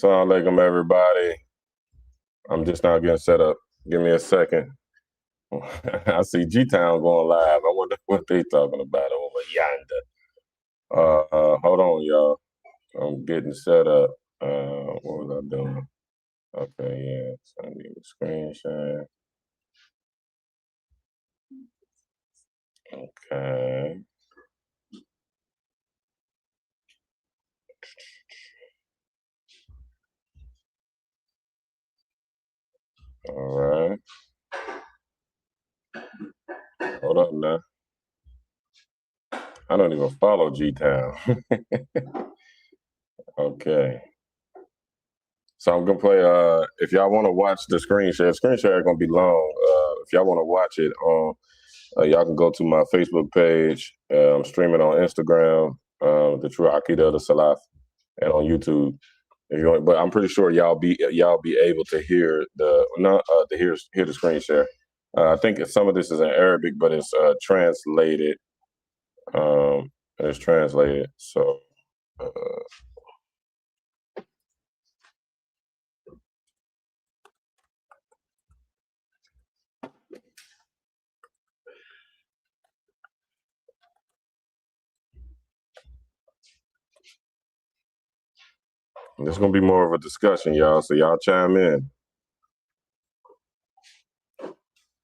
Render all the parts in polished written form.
Assalamu alaikum, everybody. I'm just now getting set up. Give me a second. I see G-Town going live. I wonder what they talking about over yonder. Hold on, y'all. I'm getting set up. What was I doing? Okay, yeah. So I need a screen share. Okay. All right. Hold up now. I don't even follow G-Town. Okay. So I'm gonna play. If y'all want to watch the screen share is gonna be long. If y'all want to watch it, y'all can go to my Facebook page. I'm streaming on Instagram, the True Akida of the Salaf, and on YouTube. If you want, but I'm pretty sure y'all be able to hear hear the screen share. I think some of this is in Arabic, but it's translated. It's translated. So. It's gonna be more of a discussion, y'all. So y'all chime in,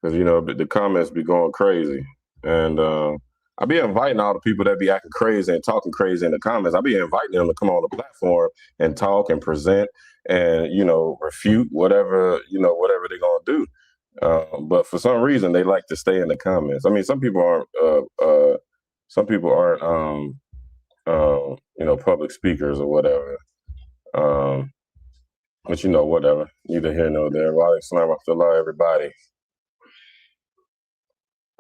because the comments be going crazy, and I be inviting all the people that be acting crazy and talking crazy in the comments. I be inviting them to come on the platform and talk and present and refute whatever they're gonna do. But for some reason, they like to stay in the comments. I mean, some people aren't. Public speakers or whatever. But whatever. Neither here nor there. Wa alaikum salam wa rahmatullah, everybody.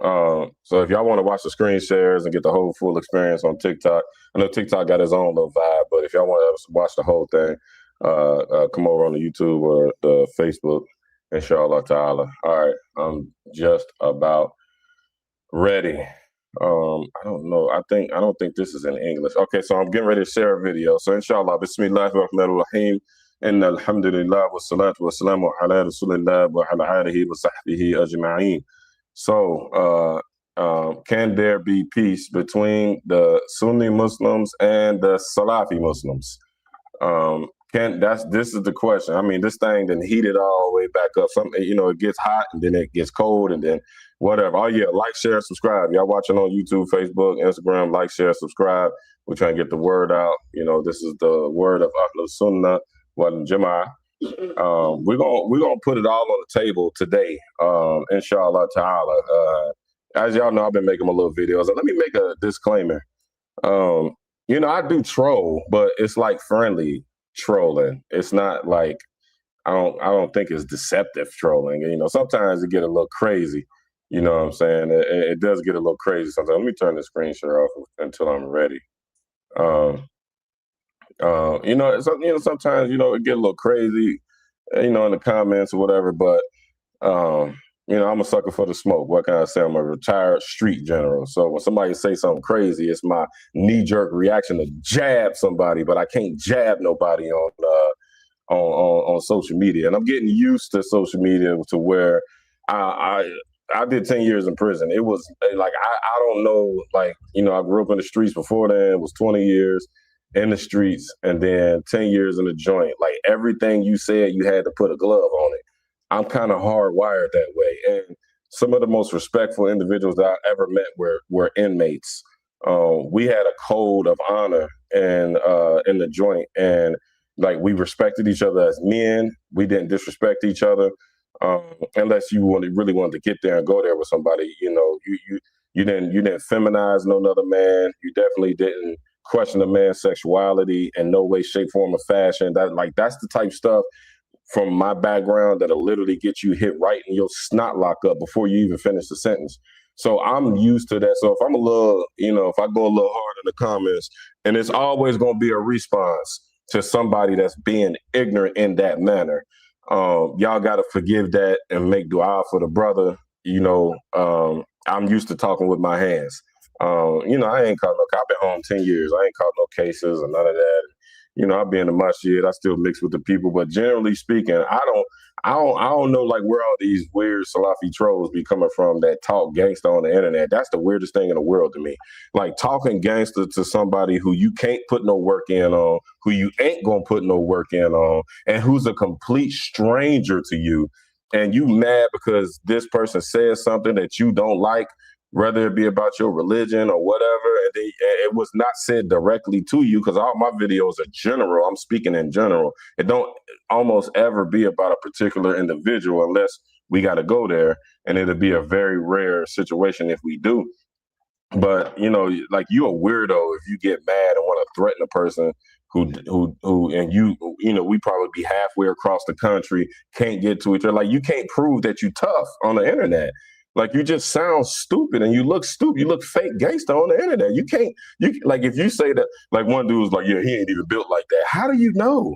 So if y'all want to watch the screen shares and get the whole full experience on TikTok, I know TikTok got its own little vibe, but if y'all want to watch the whole thing, come over on the YouTube or the Facebook, inshallah ta'ala. All right, I'm just about ready. I don't know. I don't think this is in English. Okay, so I'm getting ready to share a video. So inshallah, bismillahir rahmanir rahim. Inna alhamdulillah wa salatu wa salamu ala rasulillah wa ala alihi wa sahbihi ajma'in. So, can there be peace between the Sunni Muslims and the Salafi Muslims? This is the question. I mean, this thing then heated all the way back up. It gets hot and then it gets cold and then whatever. Oh yeah, like, share, subscribe. Y'all watching on YouTube, Facebook, Instagram, like, share, subscribe. We're trying to get the word out. This is the word of Ahlul Sunnah wal Jama'ah. We're gonna put it all on the table today, inshallah ta'ala. As y'all know, I've been making my little videos. And let me make a disclaimer. I do troll, but it's like friendly trolling. It's not like I don't think it's deceptive trolling. Sometimes it get a little crazy. You know what I'm saying? It does get a little crazy sometimes. Let me turn the screen share off until I'm ready. Sometimes it get a little crazy, in the comments or whatever. But I'm a sucker for the smoke. What can I say? I'm a retired street general. So when somebody say something crazy, it's my knee-jerk reaction to jab somebody, but I can't jab nobody on social media. And I'm getting used to social media to where I did 10 years in prison. It was like I don't know, I grew up in the streets before then. It was 20 years in the streets and then 10 years in the joint. Like everything you said, you had to put a glove on it. I'm kind of hardwired that way. And some of the most respectful individuals that I ever met were inmates. We had a code of honor and in the joint, and we respected each other as men. We didn't disrespect each other, unless you really wanted to get there and go there with somebody. You didn't feminize no other man. You definitely didn't question a man's sexuality in no way, shape, form, or fashion. That's the type of stuff from my background that'll literally get you hit right in your snot lock up before you even finish the sentence. So I'm used to that. So if I'm a little, if I go a little hard in the comments, and it's always going to be a response to somebody that's being ignorant in that manner. Y'all got to forgive that and make dua for the brother. I'm used to talking with my hands. I ain't caught no. I've been home 10 years. I ain't caught no cases or none of that. I be in the masjid, I still mix with the people, but generally speaking, I don't know like where all these weird Salafi trolls be coming from that talk gangster on the internet. That's the weirdest thing in the world to me. Like talking gangster to somebody who you can't put no work in on, who you ain't gonna put no work in on, and who's a complete stranger to you. And you mad because this person says something that you don't like, whether it be about your religion or whatever, and it was not said directly to you, because all my videos are general. I'm speaking in general. It don't almost ever be about a particular individual unless we got to go there, and it'll be a very rare situation if we do. But like you a weirdo if you get mad and want to threaten a person who and we probably be halfway across the country, can't get to each other. Like you can't prove that you tough on the internet. Like you just sound stupid and you look stupid. You look fake gangster on the internet. Like if you say that, like one dude was like, yeah, he ain't even built like that. How do you know?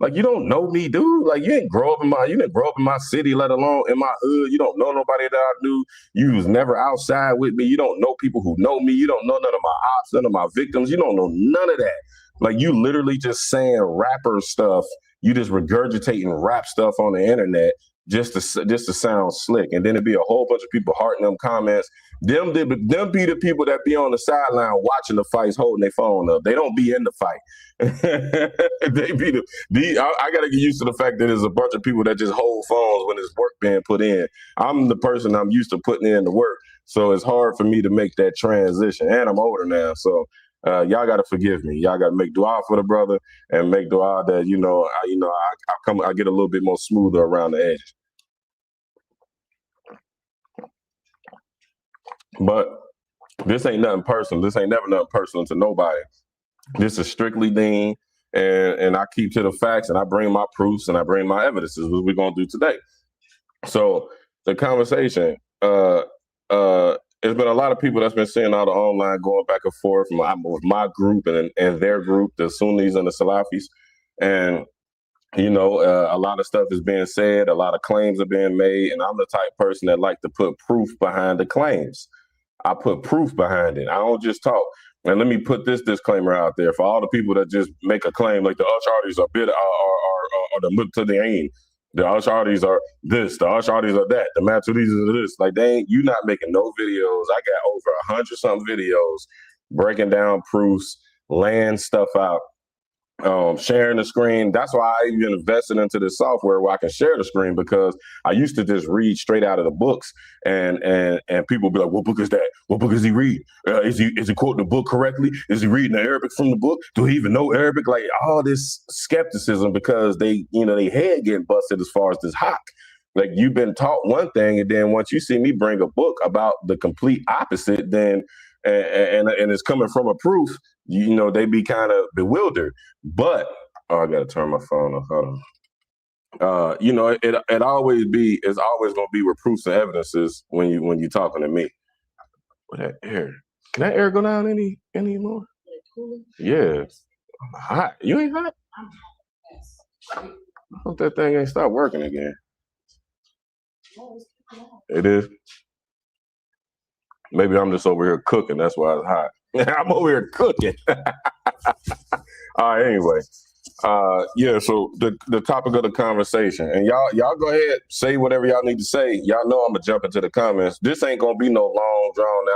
Like you don't know me, dude. Like you didn't grow up in my city, let alone in my hood. You don't know nobody that I knew. You was never outside with me. You don't know people who know me. You don't know none of my ops, none of my victims. You don't know none of that. Like you literally just saying rapper stuff. You just regurgitating rap stuff on the internet just to sound slick. And then it'd be a whole bunch of people hearting them comments. Them be the people that be on the sideline watching the fights, holding their phone up. They don't be in the fight. They be I gotta get used to the fact that there's a bunch of people that just hold phones when there's work being put in. I'm the person I'm used to putting in the work, so it's hard for me to make that transition. And I'm older now, so y'all gotta forgive me. Y'all gotta make dua for the brother and make dua that I get a little bit more smoother around the edges. But this ain't nothing personal. This ain't never nothing personal to nobody. This is strictly deen, and I keep to the facts, and I bring my proofs, and I bring my evidences, what we're going to do today. So the conversation, there's been a lot of people that's been seeing all the online going back and forth with my group and their group, the Sunnis and the Salafis. And, a lot of stuff is being said, a lot of claims are being made, and I'm the type of person that like to put proof behind the claims. I put proof behind it. I don't just talk. And let me put this disclaimer out there for all the people that just make a claim like the Ash'aris are the Muqtadi'een. The Ash'aris are this, the Ash'aris are that, the Maturidis are this. Like you not making no videos. I got over 100-something videos breaking down proofs, laying stuff out, sharing the screen. That's why I even invested into this software where I can share the screen, because I used to just read straight out of the books, and people be like, "What book is that? What book is he reading? Is he quoting the book correctly? Is he reading the Arabic from the book? Do he even know Arabic?" Like all this skepticism, because they head getting busted as far as this hawk. Like you've been taught one thing, and then once you see me bring a book about the complete opposite, then and it's coming from a proof, they be kind of bewildered. But I gotta turn my phone off. Hold on. It's always gonna be with proofs and evidences when you talking to me. With that air, can that air go down anymore? Yeah, I'm hot. You ain't hot? I hope that thing ain't stop working again. It is. Maybe I'm just over here cooking. That's why it's hot. I'm over here cooking. All right. Anyway, so the topic of the conversation, and y'all go ahead, say whatever y'all need to say. Y'all know I'm gonna jump into the comments. This ain't gonna be no long drawn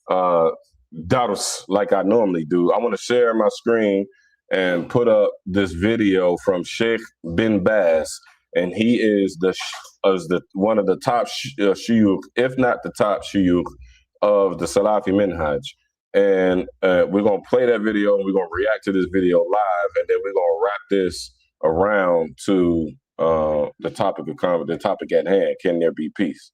out dars like I normally do. I want to share my screen and put up this video from Sheikh bin Baz, and he is one of the top shuyukh, if not the top shuyukh, of the Salafi Minhaj. And we're going to play that video, and we're going to react to this video live, and then we're going to wrap this around to the topic at hand. Can there be peace?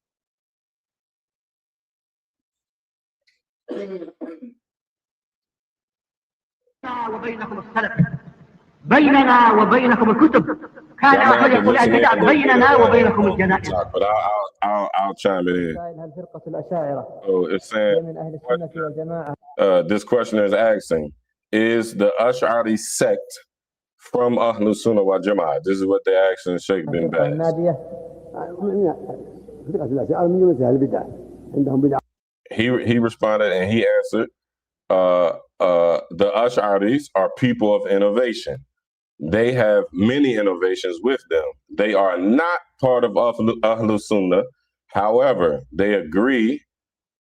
بيننا وبينكم الكتب كان أحد يقول البدع بيننا وبينكم الجنائز. But I'll chime it in. So it's saying, this question is asking, is the Ash'ari sect from Ahlus Sunnah wal Jama'ah? This is what they're asking Sheikh bin Baz. He responded and he answered, the Ash'aris are people of innovation. they have many innovations with them. They are not part of Ahlul Sunnah. However, they agree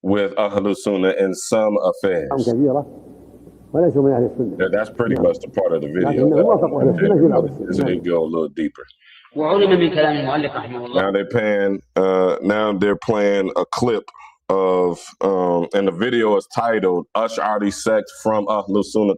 with Ahlul Sunnah in some affairs. That's pretty much the part of the video. It go a little deeper. Now they're playing a clip of, and the video is titled "Ash'ari Sect from Ahlul Sunnah?" ?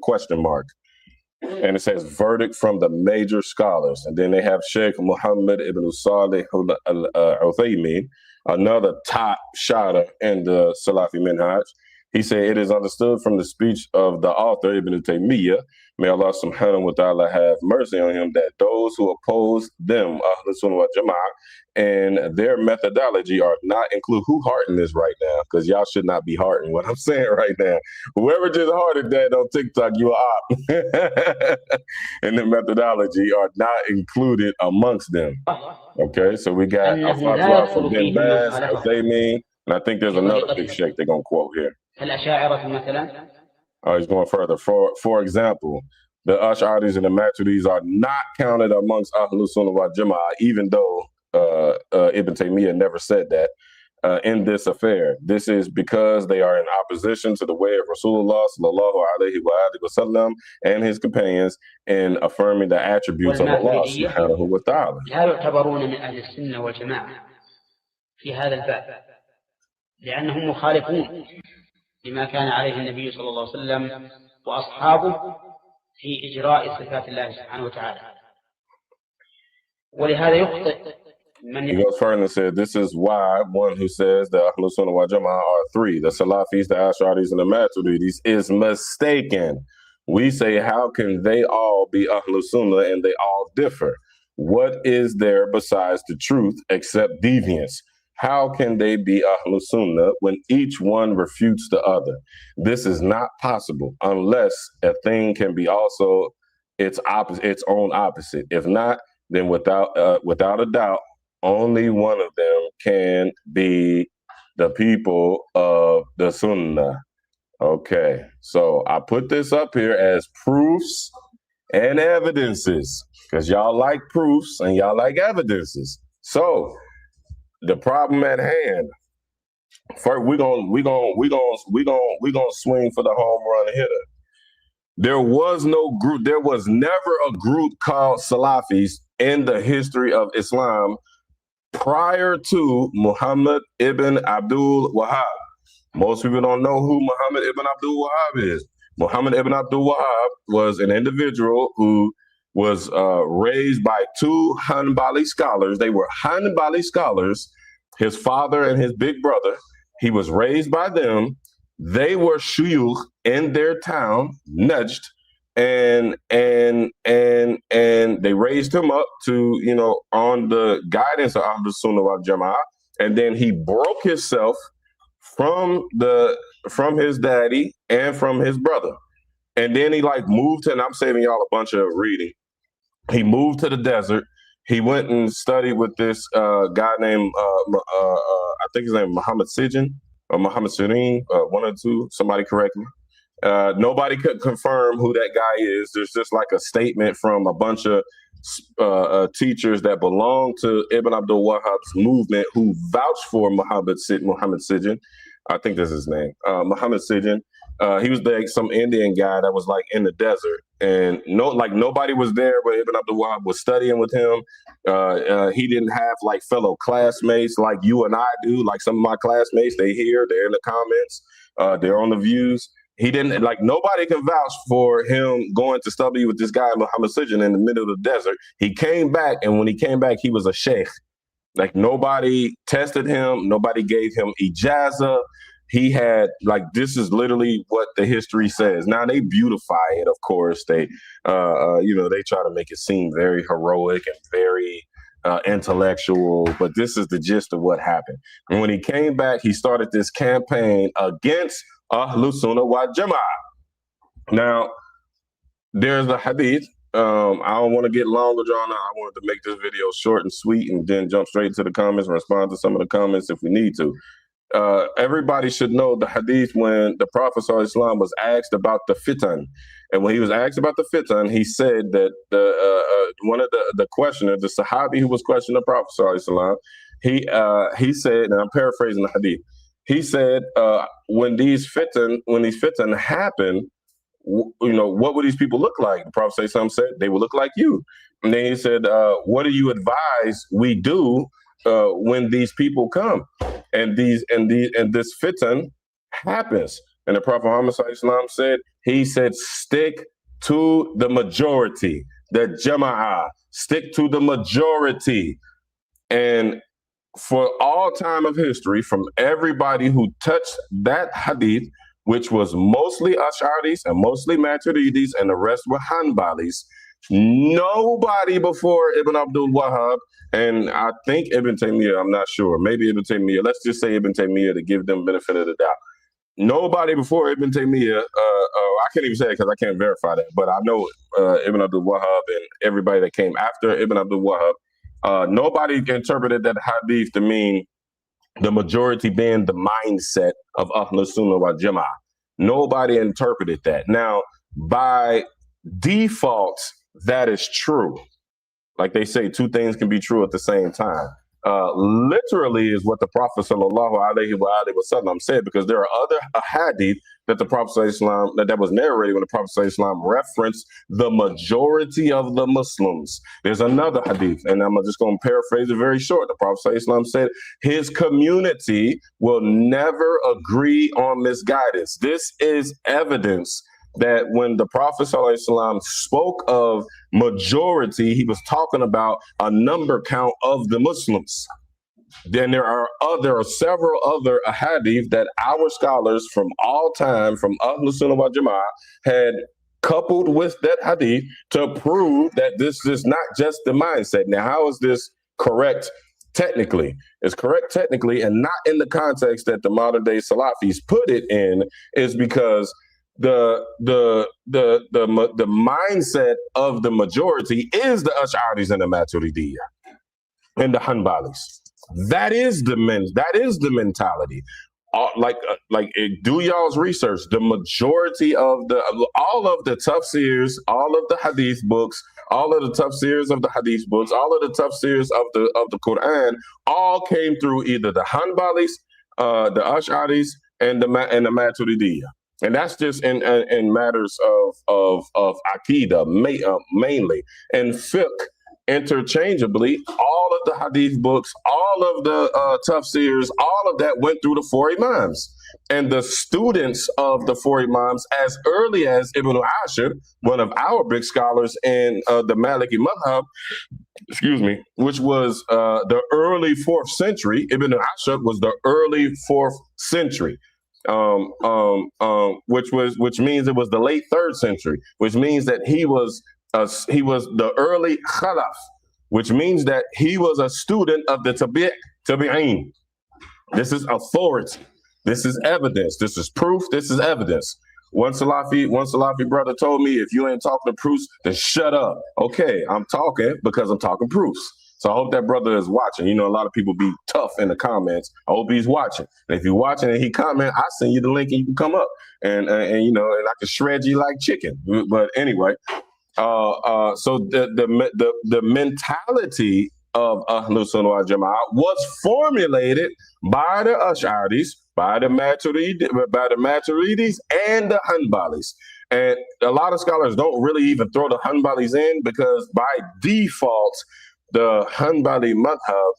And it says verdict from the major scholars. And then they have Sheikh Muhammad ibn Salih al-Uthaymin, another top shotter in the Salafi Minhaj. He said, it is understood from the speech of the author, Ibn Taymiyyah, may Allah subhanahu wa ta'ala have mercy on him, that those who oppose them, Ahlul Sunnah wal Jama'ah, and their methodology are not include. Who hearting this right now? Because y'all should not be hearting what I'm saying right now. Whoever just hearted that on TikTok, you are up. And the methodology are not included amongst them. Okay, so we got a fatwa from Bin Baz, Uthaymin, and I think there's another big sheikh they're going to quote here. He's going further. For example, the Ash'aris and the Maturidis are not counted amongst Ahlul Sunnah wal Jama'ah, even though Ibn Taymiyyah never said that in this affair. This is because they are in opposition to the way of Rasulullah sallallahu alaihi wa sallam and his companions in affirming the attributes of Allah subhanahu wa ta'ala. لا يعتبرون من أهل السنة والجماعة في هذا الباب لأنهم مخالفون لما كان عليه النبي صلى الله عليه وسلم وأصحابه في إجراء صفات الله سبحانه وتعالى. ولهذا يخطئ. He goes further and said, this is why one who says the Ahlul Sunnah wal Jama'ah are three, the Salafis, the Ash'aris, and the Maturidis, is mistaken. We say, how can they all be Ahlul Sunnah and they all differ? What is there besides the truth except deviance? How can they be Ahlul Sunnah when each one refutes the other? This is not possible unless a thing can be also its own opposite. If not, then without a doubt, only one of them can be the people of the Sunnah. Okay, so I put this up here as proofs and evidences because y'all like proofs and y'all like evidences. So the problem at hand. First, we're gonna swing for the home run hitter. There was no group. There was never a group called Salafis in the history of Islam prior to Muhammad ibn Abdul Wahhab. Most people don't know who Muhammad ibn Abdul Wahhab is. Muhammad ibn Abdul Wahhab was an individual who was raised by two Hanbali scholars. They were Hanbali scholars, his father and his big brother. He was raised by them. They were shuyukh in their town, Najd, and they raised him up to, on the guidance of Ahlul Sunnah wal Jama'ah. And then he broke himself from his daddy and from his brother. And then he moved to, and I'm saving y'all a bunch of reading. He moved to the desert. He went and studied with this guy named, I think his name is Muhammad Sijin or Muhammad Sirin, one or two, somebody correct me. Nobody could confirm who that guy is. There's just a statement from a bunch of teachers that belong to Ibn Abdul Wahhab's movement who vouched for Muhammad Sijin. I think that's his name. Muhammad Sijin. He was some Indian guy that was in the desert, and nobody was there, but Ibn Abdul Wahhab was studying with him. He didn't have fellow classmates like you and I do. Some of my classmates, they're in the comments, they're on the views. He didn't nobody can vouch for him going to study with this guy Muhammad Sijin in the middle of the desert. He came back, and when he came back, he was a sheikh. Nobody tested him, nobody gave him ijazah. He had this is literally what the history says. Now they beautify it, of course. They they try to make it seem very heroic and very intellectual, but this is the gist of what happened. And when he came back, he started this campaign against Ahlul Sunnah wal Jama'ah. Now, there's a hadith. I don't want to get longer drawn out. I wanted to make this video short and sweet and then jump straight to the comments and respond to some of the comments if we need to. everybody should know the hadith when the Prophet ﷺ was asked about the fitan. And when he was asked about the fitan, he said that one of the questioner, the Sahabi who was questioning the Prophet ﷺ, he said, and I'm paraphrasing the hadith, he said, when these fitan happen, what would these people look like? The Prophet ﷺ said, they would look like you. And then he said, what do you advise we do when these people come and this fitan happens? And the Prophet Muhammad ﷺ said, stick to the majority, the jama'ah, stick to the majority. And for all time of history, from everybody who touched that hadith, which was mostly Ash'aris and mostly Maturidis, and the rest were Hanbalis, nobody before Ibn Abdul Wahhab, and I think Ibn Taymiyyah, I'm not sure, maybe Ibn Taymiyyah, let's just say Ibn Taymiyyah to give them benefit of the doubt. Nobody before Ibn Taymiyyah, I can't even say it because I can't verify that, but I know Ibn Abdul Wahhab and everybody that came after Ibn Abdul Wahhab, nobody interpreted that hadith to mean the majority being the mindset of Ahlus Sunnah wal Jama'ah. Nobody interpreted that. Now, by default, that is true. Like they say, two things can be true at the same time. Literally is what the Prophet sallallahu alaihi wasallam said, because there are other hadith that the Prophet sallallahu that was narrated when the Prophet sallallahu referenced the majority of the Muslims. There's another hadith, and I'm just going to paraphrase it very short. The Prophet sallallahu said his community will never agree on misguidance. This is evidence that when the Prophet ﷺ spoke of majority, he was talking about a number count of the Muslims. Then there are several other ahadith that our scholars from all time, from Ahlus Sunnah wal Jama'ah, had coupled with that hadith to prove that this is not just the mindset. Now, how is this correct technically? It's correct technically, and not in the context that the modern day Salafis put it in, is because the mindset of the majority is the Ash'aris and the Maturidiyya and the Hanbalis. That is the mentality. Do y'all's research. The majority of all of the tafsirs, all of the hadith books, all of the tafsirs of the hadith books, all of the tafsirs of the Quran, all came through either the Hanbalis, the Ash'aris, and the Maturidiyya. And that's just in matters of Aqidah mainly. And fiqh, interchangeably, all of the hadith books, all of the tafsirs, all of that went through the four imams. And the students of the four imams, as early as Ibn Ashir, one of our big scholars in the Maliki madhab, which was the early 4th century. Ibn Ashir was the early 4th century. Which means it was the late 3rd century, which means that he was the early Khalaf, which means that he was a student of the Tabi'in. This is authority. This is evidence. This is proof. This is evidence. One Salafi brother told me, if you ain't talking to proofs, then shut up. Okay, I'm talking because I'm talking proofs. So I hope that brother is watching. A lot of people be tough in the comments. I hope he's watching. And if you're watching and he comment, I send you the link and you can come up and and I can shred you like chicken. But anyway, so the mentality of Ahlus Sunnah wal Jama'ah was formulated by the Ash'aris, by the Maturidis, and the Hanbalis. And a lot of scholars don't really even throw the Hanbalis in, because by default, the Hanbali madhab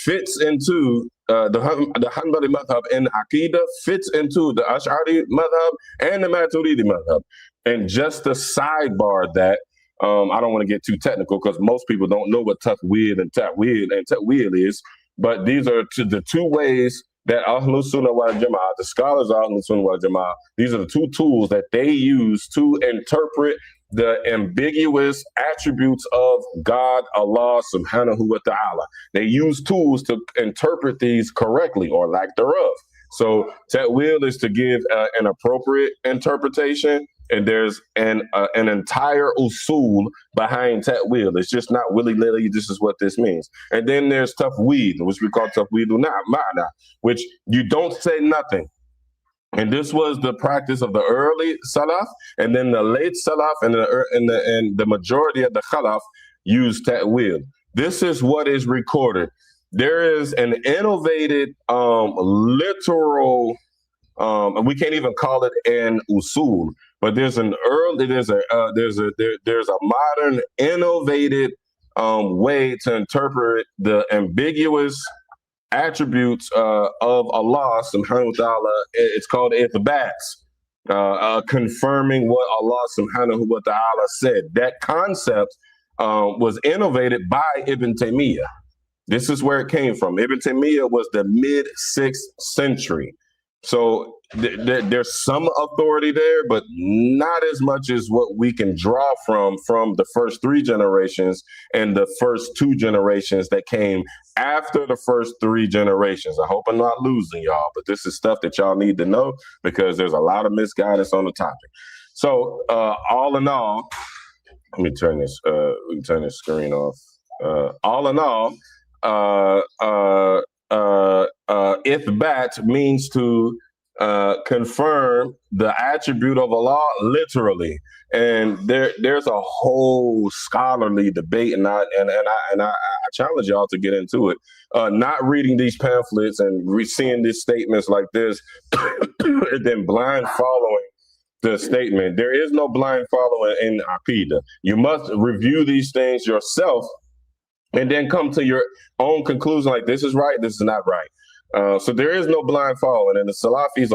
fits into the Hanbali madhab in Aqidah fits into the Ash'ari madhab and the Maturidi madhab. And just to sidebar that, I don't want to get too technical because most people don't know what taqweed and ta'wil is, but these are the two ways that Ahlus Sunnah wal Jama'ah, the scholars of Ahlus Sunnah wal Jama'ah, these are the two tools that they use to interpret the ambiguous attributes of God, Allah subhanahu wa ta'ala. They use tools to interpret these correctly or lack thereof. So ta'wil is to give an appropriate interpretation, and there's an entire usul behind ta'wil. It's just not willy-nilly, this is what this means. And then there's tafweed, which we call tafweedu ma'na, which you don't say nothing. And this was the practice of the early Salaf, and then the late Salaf, and the majority of the Khalaf used ta'wil. This is what is recorded. There is an innovated literal, we can't even call it an usul, but there's a modern innovated way to interpret the ambiguous attributes of Allah subhanahu wa ta'ala. It's called ithbat, confirming what Allah subhanahu wa ta'ala said. That concept was innovated by Ibn Taymiyyah. This is where it came from. Ibn Taymiyyah was the mid-6th century. So there's some authority there, but not as much as what we can draw from the first 3 generations and the first 2 generations that came after the first 3 generations. I hope I'm not losing y'all, but this is stuff that y'all need to know because there's a lot of misguidance on the topic. So all in all, let me turn this screen off. All in all, ithbat means to confirm the attribute of Allah literally, and there's a whole scholarly debate, and I challenge y'all to get into it. Not reading these pamphlets and seeing these statements like this, and then blind following the statement. There is no blind following in Aqidah. You must review these things yourself and then come to your own conclusion, like this is right, this is not right. So there is no blind following, and the Salafis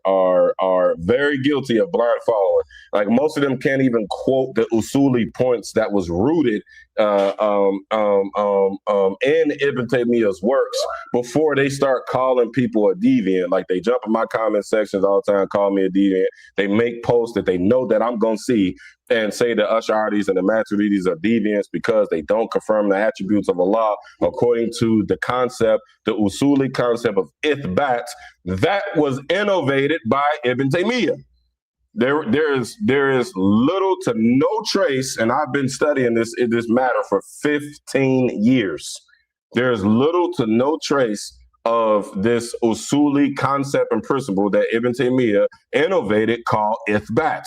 are very guilty of blind following. Like most of them can't even quote the usuli points that was rooted in Ibn Taymiyyah's works before they start calling people a deviant. Like they jump in my comment sections all the time, call me a deviant. They make posts that they know that I'm gonna see and say the Ash'aris and the Maturidis are deviants because they don't confirm the attributes of Allah according to the concept, the usuli concept of ithbat that was innovated by Ibn Taymiyyah. There is little to no trace, and I've been studying this matter for 15 years. There is little to no trace of this usuli concept and principle that Ibn Taymiyyah innovated called ithbat,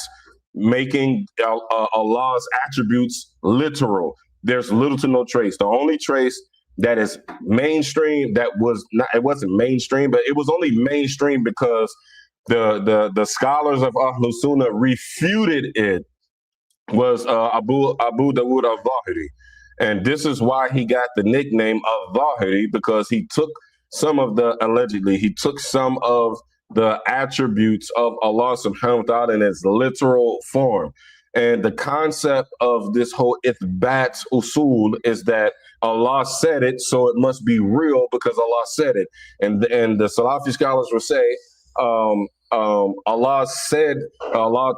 making Allah's attributes literal. There's little to no trace. The only trace that is mainstream, it wasn't mainstream, but it was only mainstream because the scholars of Ahlus Sunnah refuted it, was Abu Dawud al-Zahiri. And this is why he got the nickname al-Zahiri, because he took some of the attributes of Allah subhanahu wa ta'ala in its literal form. And the concept of this whole ithbat usul is that Allah said it, so it must be real because Allah said it. And the Salafi scholars will say, Allah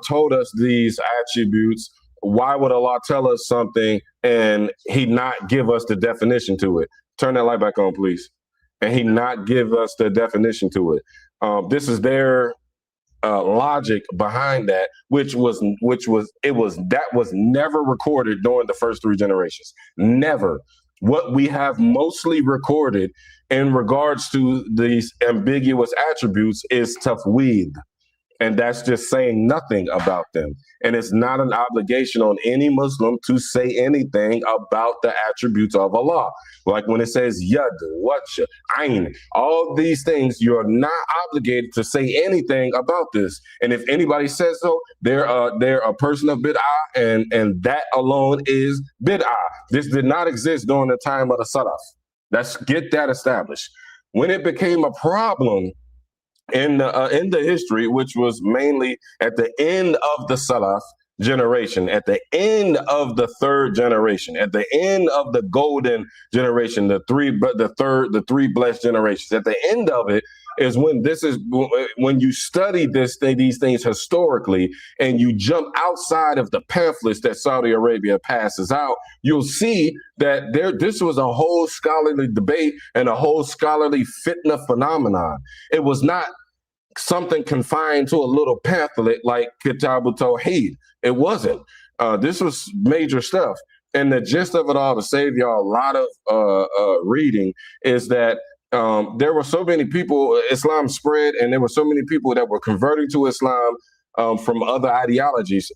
told us these attributes. Why would Allah tell us something and he not give us the definition to it? Turn that light back on, please. And he not give us the definition to it. This is their logic behind that, which was never recorded during the first 3 generations. Never. What we have mostly recorded in regards to these ambiguous attributes is tafweed. And that's just saying nothing about them. And it's not an obligation on any Muslim to say anything about the attributes of Allah. Like when it says yad, watch, ayn, all these things, you're not obligated to say anything about this. And if anybody says so, they're a person of bid'ah, and that alone is bid'ah. This did not exist during the time of the Salaf. Let's get that established. When it became a problem in the history, which was mainly at the end of the Salaf generation, at the end of the 3rd generation, at the end of the golden generation, the three blessed generations. At the end of it is when you study these things historically, and you jump outside of the pamphlets that Saudi Arabia passes out, you'll see that this was a whole scholarly debate and a whole scholarly fitna phenomenon. It was not something confined to a little pamphlet like Kitab al-Tawheed. It wasn't. This was major stuff. And the gist of it all, to save y'all a lot of reading, is that there were so many people, Islam spread, and there were so many people that were converting to Islam from other ideologies.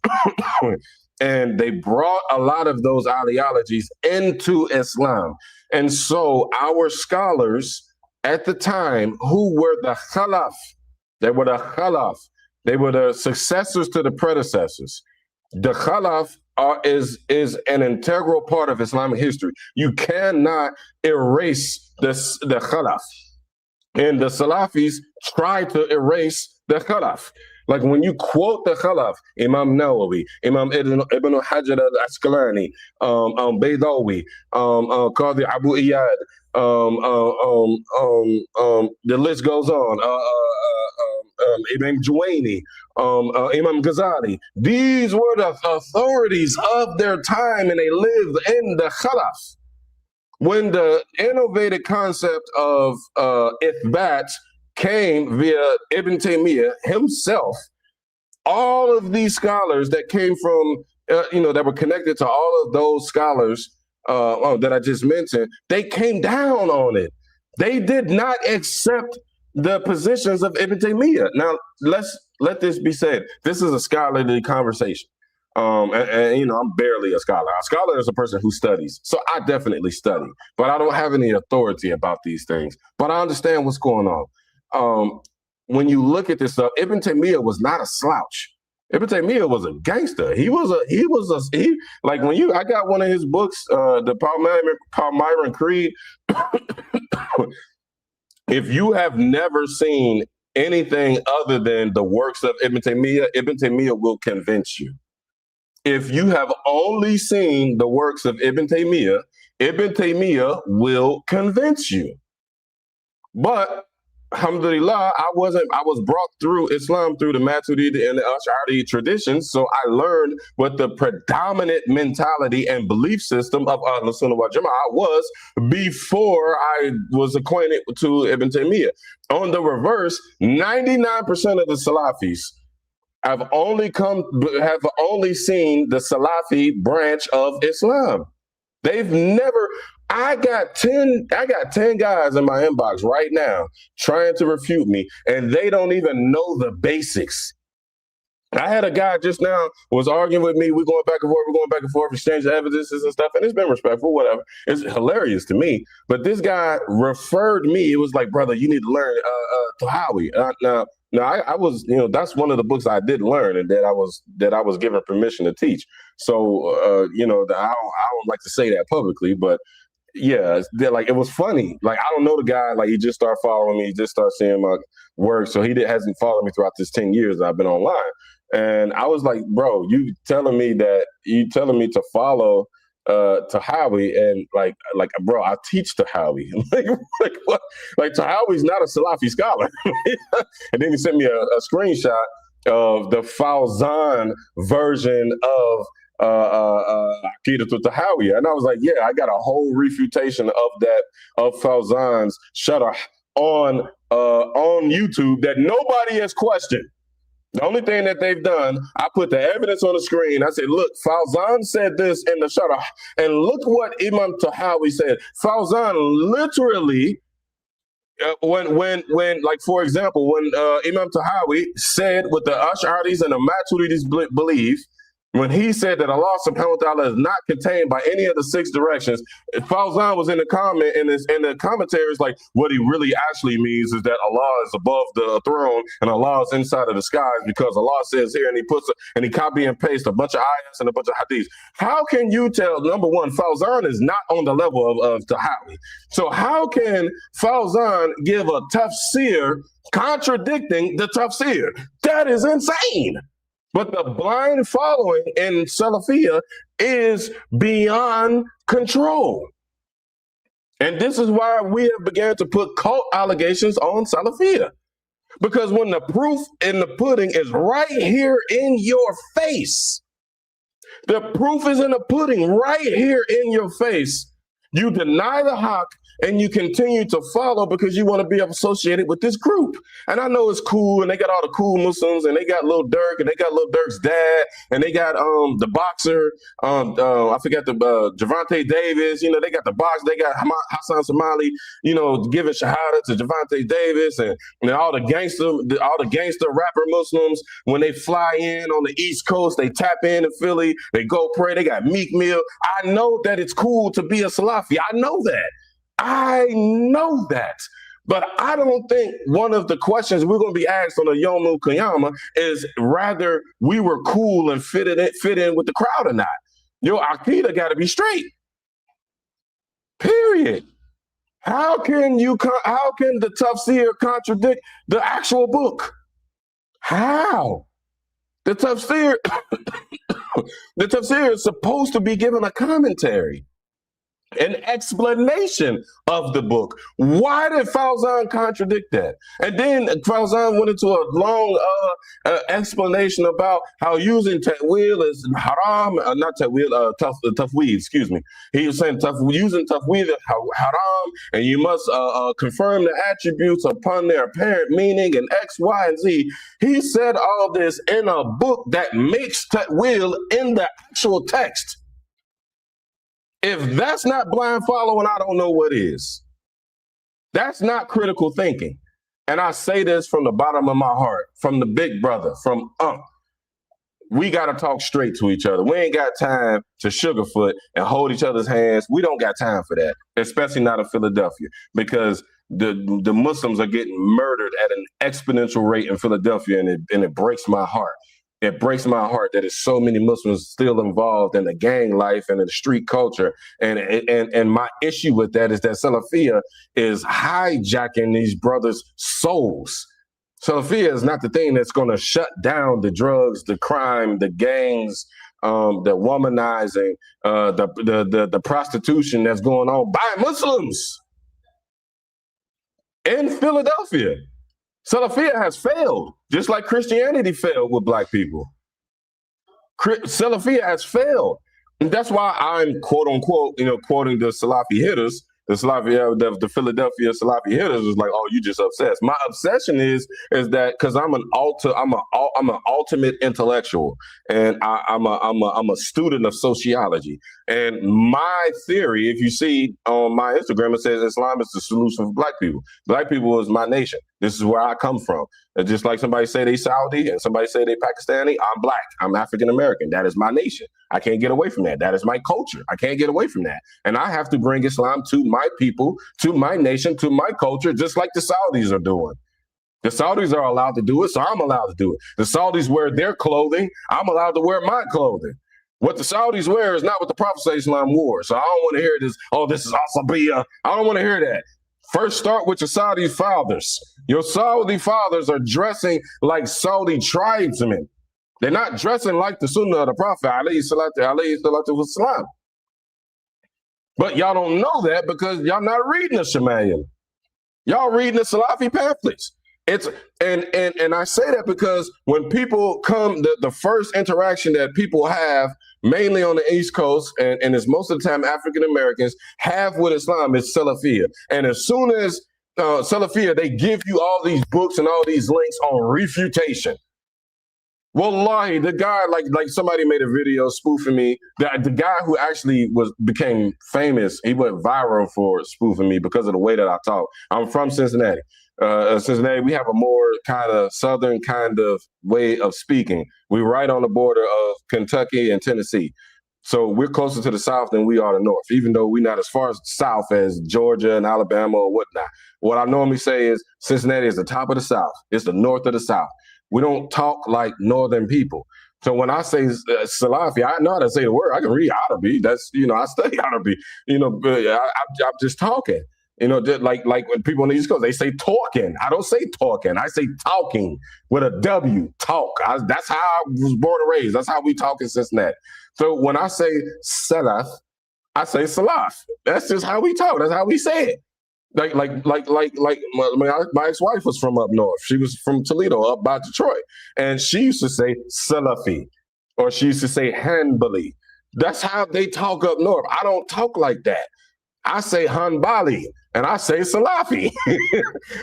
And they brought a lot of those ideologies into Islam. And so our scholars at the time, who were the Khalaf, they were the Khalaf, they were the successors to the predecessors. The Khalaf is an integral part of Islamic history. You cannot erase the Khalaf. And the Salafis try to erase the Khalaf. Like when you quote the Khalaf, Imam Nawawi, Imam Ibn Hajar al-Asqalani, Baydawi, Qadi Abu Iyad, the list goes on. Imam Juwaini, Imam Ghazali. These were the authorities of their time, and they lived in the Khalaf. When the innovative concept of Ithbat came via Ibn Taymiyyah himself, all of these scholars that came from, that were connected to all of those scholars that I just mentioned, they came down on it. They did not accept the positions of Ibn Taymiyyah. Now, let this be said. This is a scholarly conversation. And I'm barely a scholar. A scholar is a person who studies. So I definitely study, but I don't have any authority about these things. But I understand what's going on. When you look at this stuff, Ibn Taymiyyah was not a slouch. Ibn Taymiyyah was a gangster. I got one of his books, the Palmyran Creed. If you have never seen anything other than the works of Ibn Taymiyyah will convince you. If you have only seen the works of Ibn Taymiyyah will convince you. But alhamdulillah, I was brought through Islam through the Maturidi and the Ash'ari traditions, so I learned what the predominant mentality and belief system of Ahlus Sunnah wal Jama'ah was before I was acquainted to Ibn Taymiyyah. On the reverse, 99% of the Salafis have only seen the Salafi branch of Islam. They've never. I got 10 guys in my inbox right now trying to refute me, and they don't even know the basics. I had a guy just now was arguing with me. We're going back and forth, exchange evidences and stuff, and it's been respectful, whatever. It's hilarious to me. But this guy referred me. It was like, brother, you need to learn Tahawi. Now, I was, that's one of the books I did learn, and that I was given permission to teach. So, I don't like to say that publicly, but yeah, it was funny. Like, I don't know the guy. Like, he just started following me. He just started seeing my work. So he hasn't followed me throughout this 10 years that I've been online. And I was like, bro, you telling me to follow Tahawi, and like, bro, I teach Tahawi. like what? Like, Tahawi's not a Salafi scholar. And then he sent me a screenshot of the Fawzan version of Aqidatul Tahawiyya, and I was like, yeah, I got a whole refutation of Fawzan's sharh on YouTube that nobody has questioned. The only thing that they've done, I put the evidence on the screen. I said, look, Fawzan said this in the sharh, and look what Imam Tahawi said. Fawzan literally, when for example, when Imam Tahawi said what the Ash'aris and the Maturidis believe, when he said that Allah subhanahu wa ta'ala is not contained by any of the 6 directions, Fawzan was in the comment, and in the commentaries, like, what he really actually means is that Allah is above the throne and Allah is inside of the skies, because Allah says here, and he copy and paste a bunch of ayahs and a bunch of hadiths. How can you tell, number one, Fawzan is not on the level of Tahawi. So how can Fawzan give a tafsir contradicting the tafsir? That is insane. But the blind following in Salafiyya is beyond control. And this is why we have begun to put cult allegations on Salafiyya. Because when the proof in the pudding is right here in your face, the proof is in the pudding right here in your face, you deny the haqq and you continue to follow because you want to be associated with this group. And I know it's cool, and they got all the cool Muslims, and they got Lil Durk, and they got Lil Durk's dad, and they got the boxer, I forget the Javante Davis. You know, they got the box, they got Hassan Somali, you know, giving shahada to Javante Davis, and all the gangster rapper Muslims, when they fly in on the East Coast, they tap in Philly, they go pray. They got Meek Mill. I know that it's cool to be a Salafi. I know that. But I don't think one of the questions we're going to be asked on the Yomul Qiyamah is rather we were cool and fit in with the crowd or not. Your Aqidah got to be straight. Period. How can the tafsir contradict the actual book? How? The tafsir is supposed to be given a commentary, an explanation of the book. Why did Fawzan contradict that? And then Fawzan went into a long explanation about how using ta'wil is haram, not ta'wil, tafweed, excuse me. He was saying using tafweed is haram, and you must confirm the attributes upon their apparent meaning and X, Y, and Z. He said all this in a book that makes ta'wil in the actual text. If that's not blind following, I don't know what is. That's not critical thinking. And I say this from the bottom of my heart, from the big brother, from we got to talk straight to each other. We ain't got time to sugarfoot and hold each other's hands. We don't got time for that, especially not in Philadelphia, because the Muslims are getting murdered at an exponential rate in Philadelphia, and it breaks my heart. It breaks my heart that there's so many Muslims still involved in the gang life and in the street culture. And my issue with that is that Salafiyah is hijacking these brothers' souls. Salafiyah is not the thing that's going to shut down the drugs, the crime, the gangs, the womanizing, the prostitution that's going on by Muslims in Philadelphia. Salafiyah has failed, just like Christianity failed with black people. Salafiyah has failed. And that's why I'm, quote unquote, quoting the Salafi hitters, the Philadelphia Salafi hitters is like, oh, you just obsessed. My obsession is that because I'm an ultimate intellectual, and I'm a student of sociology. And my theory, if you see on my Instagram, it says Islam is the solution for black people. Black people is my nation. This is where I come from. And just like somebody say they Saudi and somebody say they Pakistani, I'm black. I'm African American. That is my nation. I can't get away from that. That is my culture. I can't get away from that. And I have to bring Islam to my people, to my nation, to my culture, just like the Saudis are doing. The Saudis are allowed to do it, so I'm allowed to do it. The Saudis wear their clothing. I'm allowed to wear my clothing. What the Saudis wear is not what the Prophet Islam wore. So I don't want to hear this, oh, this is Asabiyah. I don't want to hear that. First, start with your Saudi fathers. Your Saudi fathers are dressing like Saudi tribesmen. They're not dressing like the Sunnah of the Prophet, alayhi salatu wassalam. But y'all don't know that because y'all not reading the Shemail. Y'all reading the Salafi pamphlets. And I say that because when people come, the first interaction that people have, mainly on the East Coast, and it's most of the time African Americans, have with Islam is Salafiyah. And as soon as Salafiyah, they give you all these books and all these links on refutation. Wallahi, the guy, like somebody made a video spoofing me. The guy who actually became famous, he went viral for spoofing me because of the way that I talk. I'm from Cincinnati. Cincinnati, we have a more kind of southern kind of way of speaking. We're right on the border of Kentucky and Tennessee. So we're closer to the south than we are the north, even though we're not as far south as Georgia and Alabama or whatnot. What I normally say is Cincinnati is the top of the south. It's the north of the south. We don't talk like northern people. So when I say Salafi, I know how to say the word. I can read Arabic. That's, I study Arabic. I'm just talking. Just like when people on the East Coast, they say talking. I don't say talking. I say talking with a W, talk. That's how I was born and raised. That's how we talk in Cincinnati. So when I say Salaf, I say Salaf. That's just how we talk. That's how we say it. Like my ex-wife was from up north. She was from Toledo, up by Detroit. And she used to say Salafi, or she used to say Hanbali. That's how they talk up north. I don't talk like that. I say Hanbali, and I say Salafi.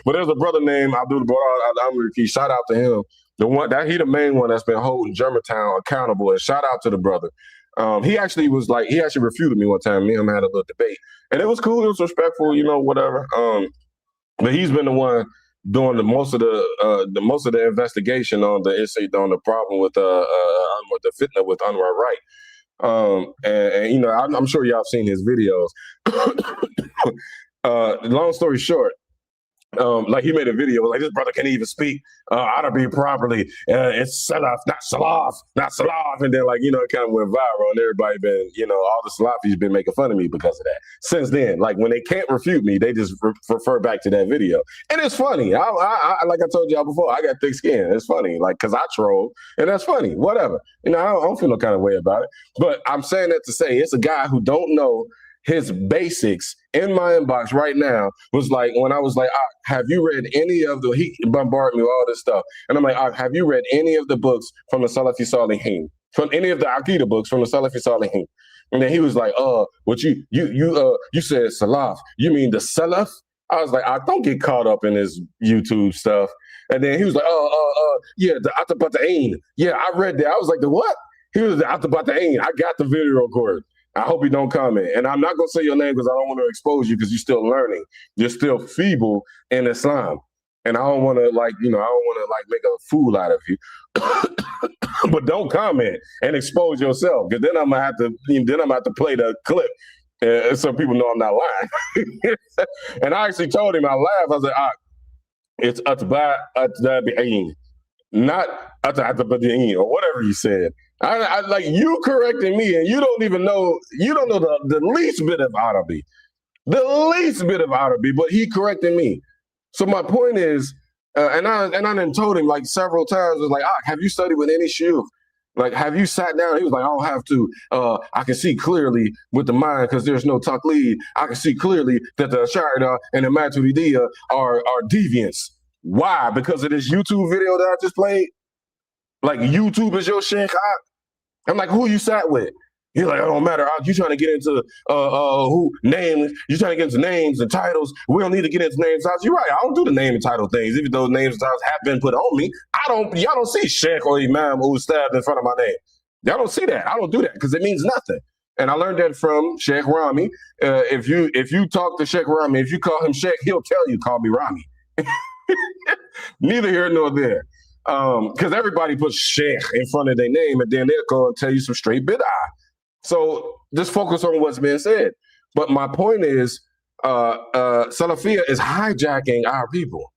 But there's a brother named Abdul Barar al-Amriki. Shout out to him. The one that he the main one that's been holding Germantown accountable. And shout out to the brother. He actually refuted me one time. Me and him had a little debate, and it was cool. It was respectful, whatever. But he's been the one doing the most of the investigation on the problem with the fitna with Anwar Wright. And I'm sure y'all have seen his videos. Long story short, like he made a video like this brother can't even speak Arabic properly. It's Salaf, not Salaf, not Salaf. And then it kind of went viral, and everybody been, all the Salafis been making fun of me because of that. Since then, like when they can't refute me, they just refer back to that video, and it's funny. I like I told y'all before, I got thick skin. It's funny, like because I troll, and that's funny. Whatever, I don't feel no kind of way about it. But I'm saying that to say it's a guy who don't know his basics. In my inbox right now was like, when I was like, have you read any of he bombarded me with all this stuff. And I'm like, have you read any of the books from the Salafi Salihin? From any of the Aqidah books from the Salafi Salihin? And then he was like, what you said Salaf, you mean the Salaf? I was like, don't get caught up in this YouTube stuff. And then he was like, yeah, the Atabata'in. Yeah, I read that. I was like, the what? He was the Atabata'in. I got the video recorded. I hope you don't comment. And I'm not going to say your name because I don't want to expose you because you're still learning. You're still feeble in Islam. And I don't want to make a fool out of you. But don't comment and expose yourself, because then I'm gonna have to play the clip so people know I'm not lying. And I actually told him, I laughed. I was like, it's atba'in, not atba'in, or whatever you said. I like you correcting me, and you don't know the least bit of Arabic, but he correcting me. So my point is, and I then told him like several times, was like, have you studied with any shuyukh? Like, have you sat down? He was like, I don't have to. I can see clearly with the mind because there's no taqlid. I can see clearly that the Ash'ari and the Maturidiyya are deviants. Why? Because of this YouTube video that I just played? Like, YouTube is your sheikh? I'm like, who you sat with? He's like, it don't matter. You trying to get into who names? You trying to get into names and titles? We don't need to get into names. You're right. I don't do the name and title things, even though names and titles have been put on me. Y'all don't see Sheikh or Imam or Ustad in front of my name. Y'all don't see that. I don't do that because it means nothing. And I learned that from Sheikh Rami. If you talk to Sheikh Rami, if you call him Sheikh, he'll tell you, call me Rami. Neither here nor there. Because everybody puts Sheikh in front of their name, and then they'll go and tell you some straight bid'ah. So just focus on what's being said. But my point is, Salafiyya is hijacking our people.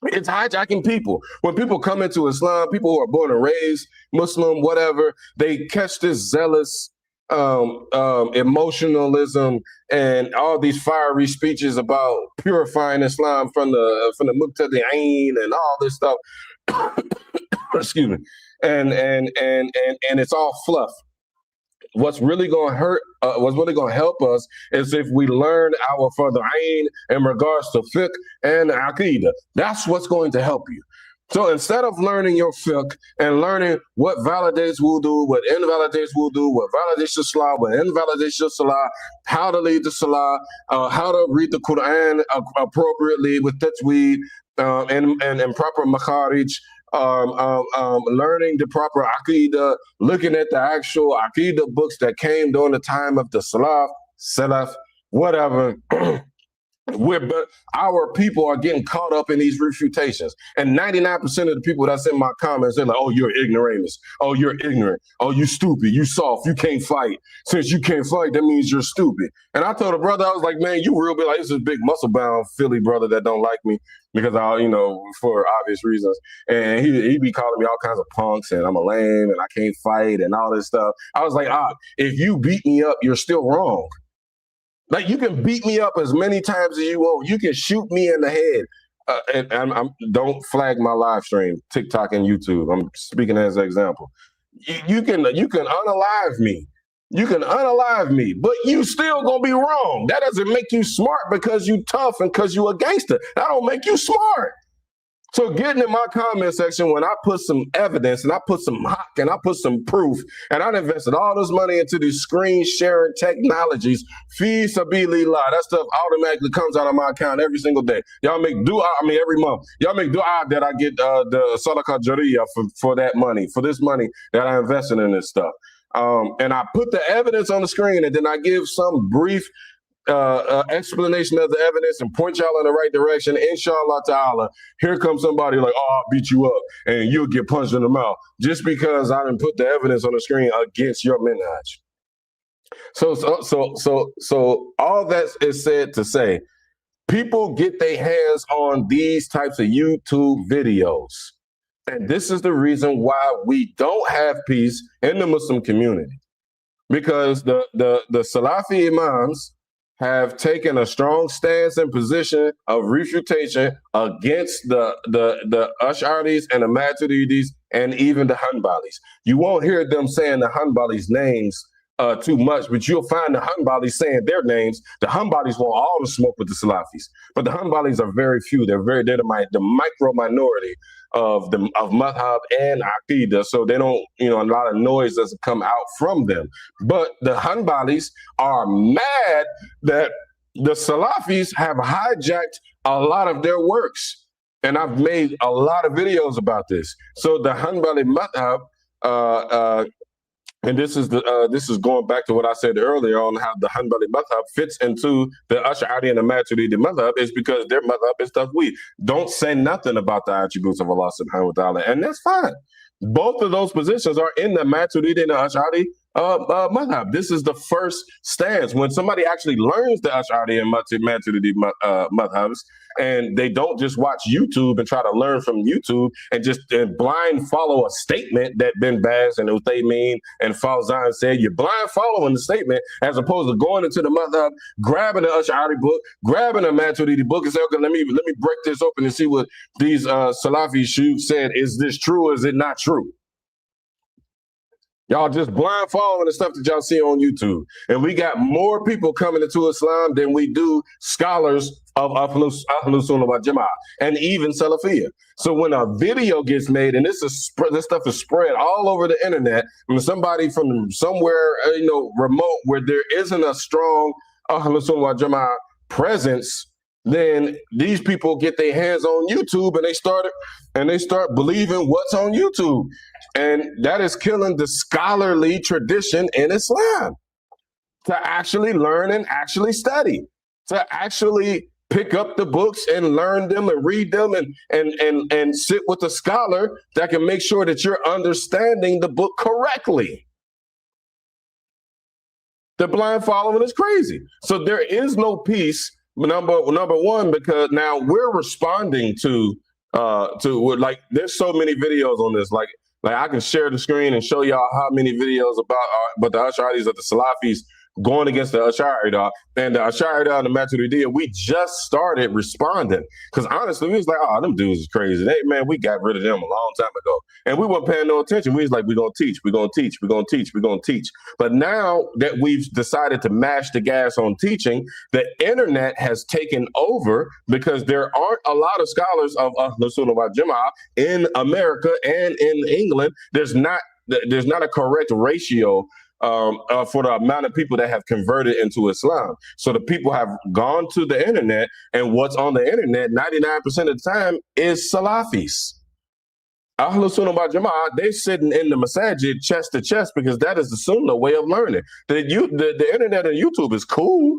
It's hijacking people. When people come into Islam, people who are born and raised Muslim, whatever, they catch this zealous emotionalism and all these fiery speeches about purifying Islam from the Muqtadi'een and all this stuff. Excuse me. And it's all fluff. What's really going to help us is if we learn our farda'een in regards to fiqh and aqidah. That's what's going to help you. So instead of learning your fiqh and learning what validates wudu, what invalidates wudu, what validates the salah, what invalidates the salah, how to lead the salah, how to read the Quran appropriately with tajweed and proper makharij, learning the proper aqidah, looking at the actual aqidah books that came during the time of the Salaf, whatever. Our people are getting caught up in these refutations. And 99% of the people that's in my comments, they're like, oh, you're ignoramus. Oh, you're ignorant. Oh, you stupid. You soft. You can't fight. Since you can't fight, that means you're stupid. And I told a brother, I was like, man, you real big. Like, this is a big muscle-bound Philly brother that don't like me because for obvious reasons. And he be calling me all kinds of punks and I'm a lame and I can't fight and all this stuff. I was like, if you beat me up, you're still wrong. Like, you can beat me up as many times as you want. You can shoot me in the head. And don't flag my live stream, TikTok and YouTube. I'm speaking as an example. You can unalive me. You can unalive me, but you still gonna be wrong. That doesn't make you smart because you tough and because you a gangster. That don't make you smart. So getting in my comment section when I put some evidence and I put some hawk and I put some proof and I invested all this money into these screen sharing technologies, fi sabilillah, that stuff automatically comes out of my account every single day. Y'all make dua, every month. Y'all make dua that I get the sadaqah jariyah for that money, for this money that I invested in this stuff. And I put the evidence on the screen and then I give some brief explanation of the evidence and point y'all in the right direction. Inshallah ta'ala, here comes somebody like, oh, I'll beat you up and you'll get punched in the mouth just because I didn't put the evidence on the screen against your minhaj. So all that is said to say, people get their hands on these types of YouTube videos. And this is the reason why we don't have peace in the Muslim community. Because the Salafi imams have taken a strong stance and position of refutation against the Ash'aris and the Maturidis and even the Hanbalis. You won't hear them saying the Hanbalis' names too much, but you'll find the Hanbalis saying their names. The Hanbalis want all the smoke with the Salafis, but the Hanbalis are very few. They're the micro minority of madhab and aqidah, so they don't, a lot of noise doesn't come out from them. But the Hanbalis are mad that the Salafis have hijacked a lot of their works, and I've made a lot of videos about this. So the Hanbali madhab, and this is going back to what I said earlier on how the Hanbali madhab fits into the Ash'ari and the Maturidi madhab, is because their madhab is taqweed. Don't say nothing about the attributes of Allah subhanahu wa ta'ala, and that's fine. Both of those positions are in the Maturidi and the Ash'ari madhab. This is the first stance. When somebody actually learns the Ash'ari and Maturidi madhabs, and they don't just watch YouTube and try to learn from YouTube and just blind follow a statement that Bin Baz and Uthaymin and Fawzan said, you're blind following the statement as opposed to going into the madhab, grabbing the Ash'ari book, grabbing a Maturidi book and say, okay, let me break this open and see what these Salafi shuyukh said. Is this true or is it not true? Y'all just blind following the stuff that y'all see on YouTube. And we got more people coming into Islam than we do scholars of Ahlus Sunnah wal Jama'ah and even Salafiyah. So when a video gets made, and this stuff is spread all over the internet, from somebody from somewhere remote where there isn't a strong Ahlus Sunnah wal Jama'ah presence, then these people get their hands on YouTube and they start believing what's on YouTube. And that is killing the scholarly tradition in Islam, to actually learn and actually study, to actually pick up the books and learn them and read them and sit with a scholar that can make sure that you're understanding the book correctly. The blind following is crazy. So there is no peace, number one, because now we're responding to like, there's so many videos on this, like I can share the screen and show y'all how many videos about the Ash'aris of the Salafis going against the Ash'ari and the Ash'ari and the Maturidiyya. We just started responding because honestly, we was like, oh, them dudes is crazy. We got rid of them a long time ago. And we weren't paying no attention. We was like, we're going to teach, we're going to teach, we're going to teach, we're going to teach. But now that we've decided to mash the gas on teaching, the internet has taken over because there aren't a lot of scholars of Ahlus Sunnah wal Jama'ah in America and in England. There's not a correct ratio for the amount of people that have converted into Islam. So the people have gone to the internet, and what's on the internet 99% of the time is Salafis. Ahlus Sunnah wal Jama'ah, they're sitting in the masajid chest to chest because that is the Sunnah way of learning. The internet and YouTube is cool,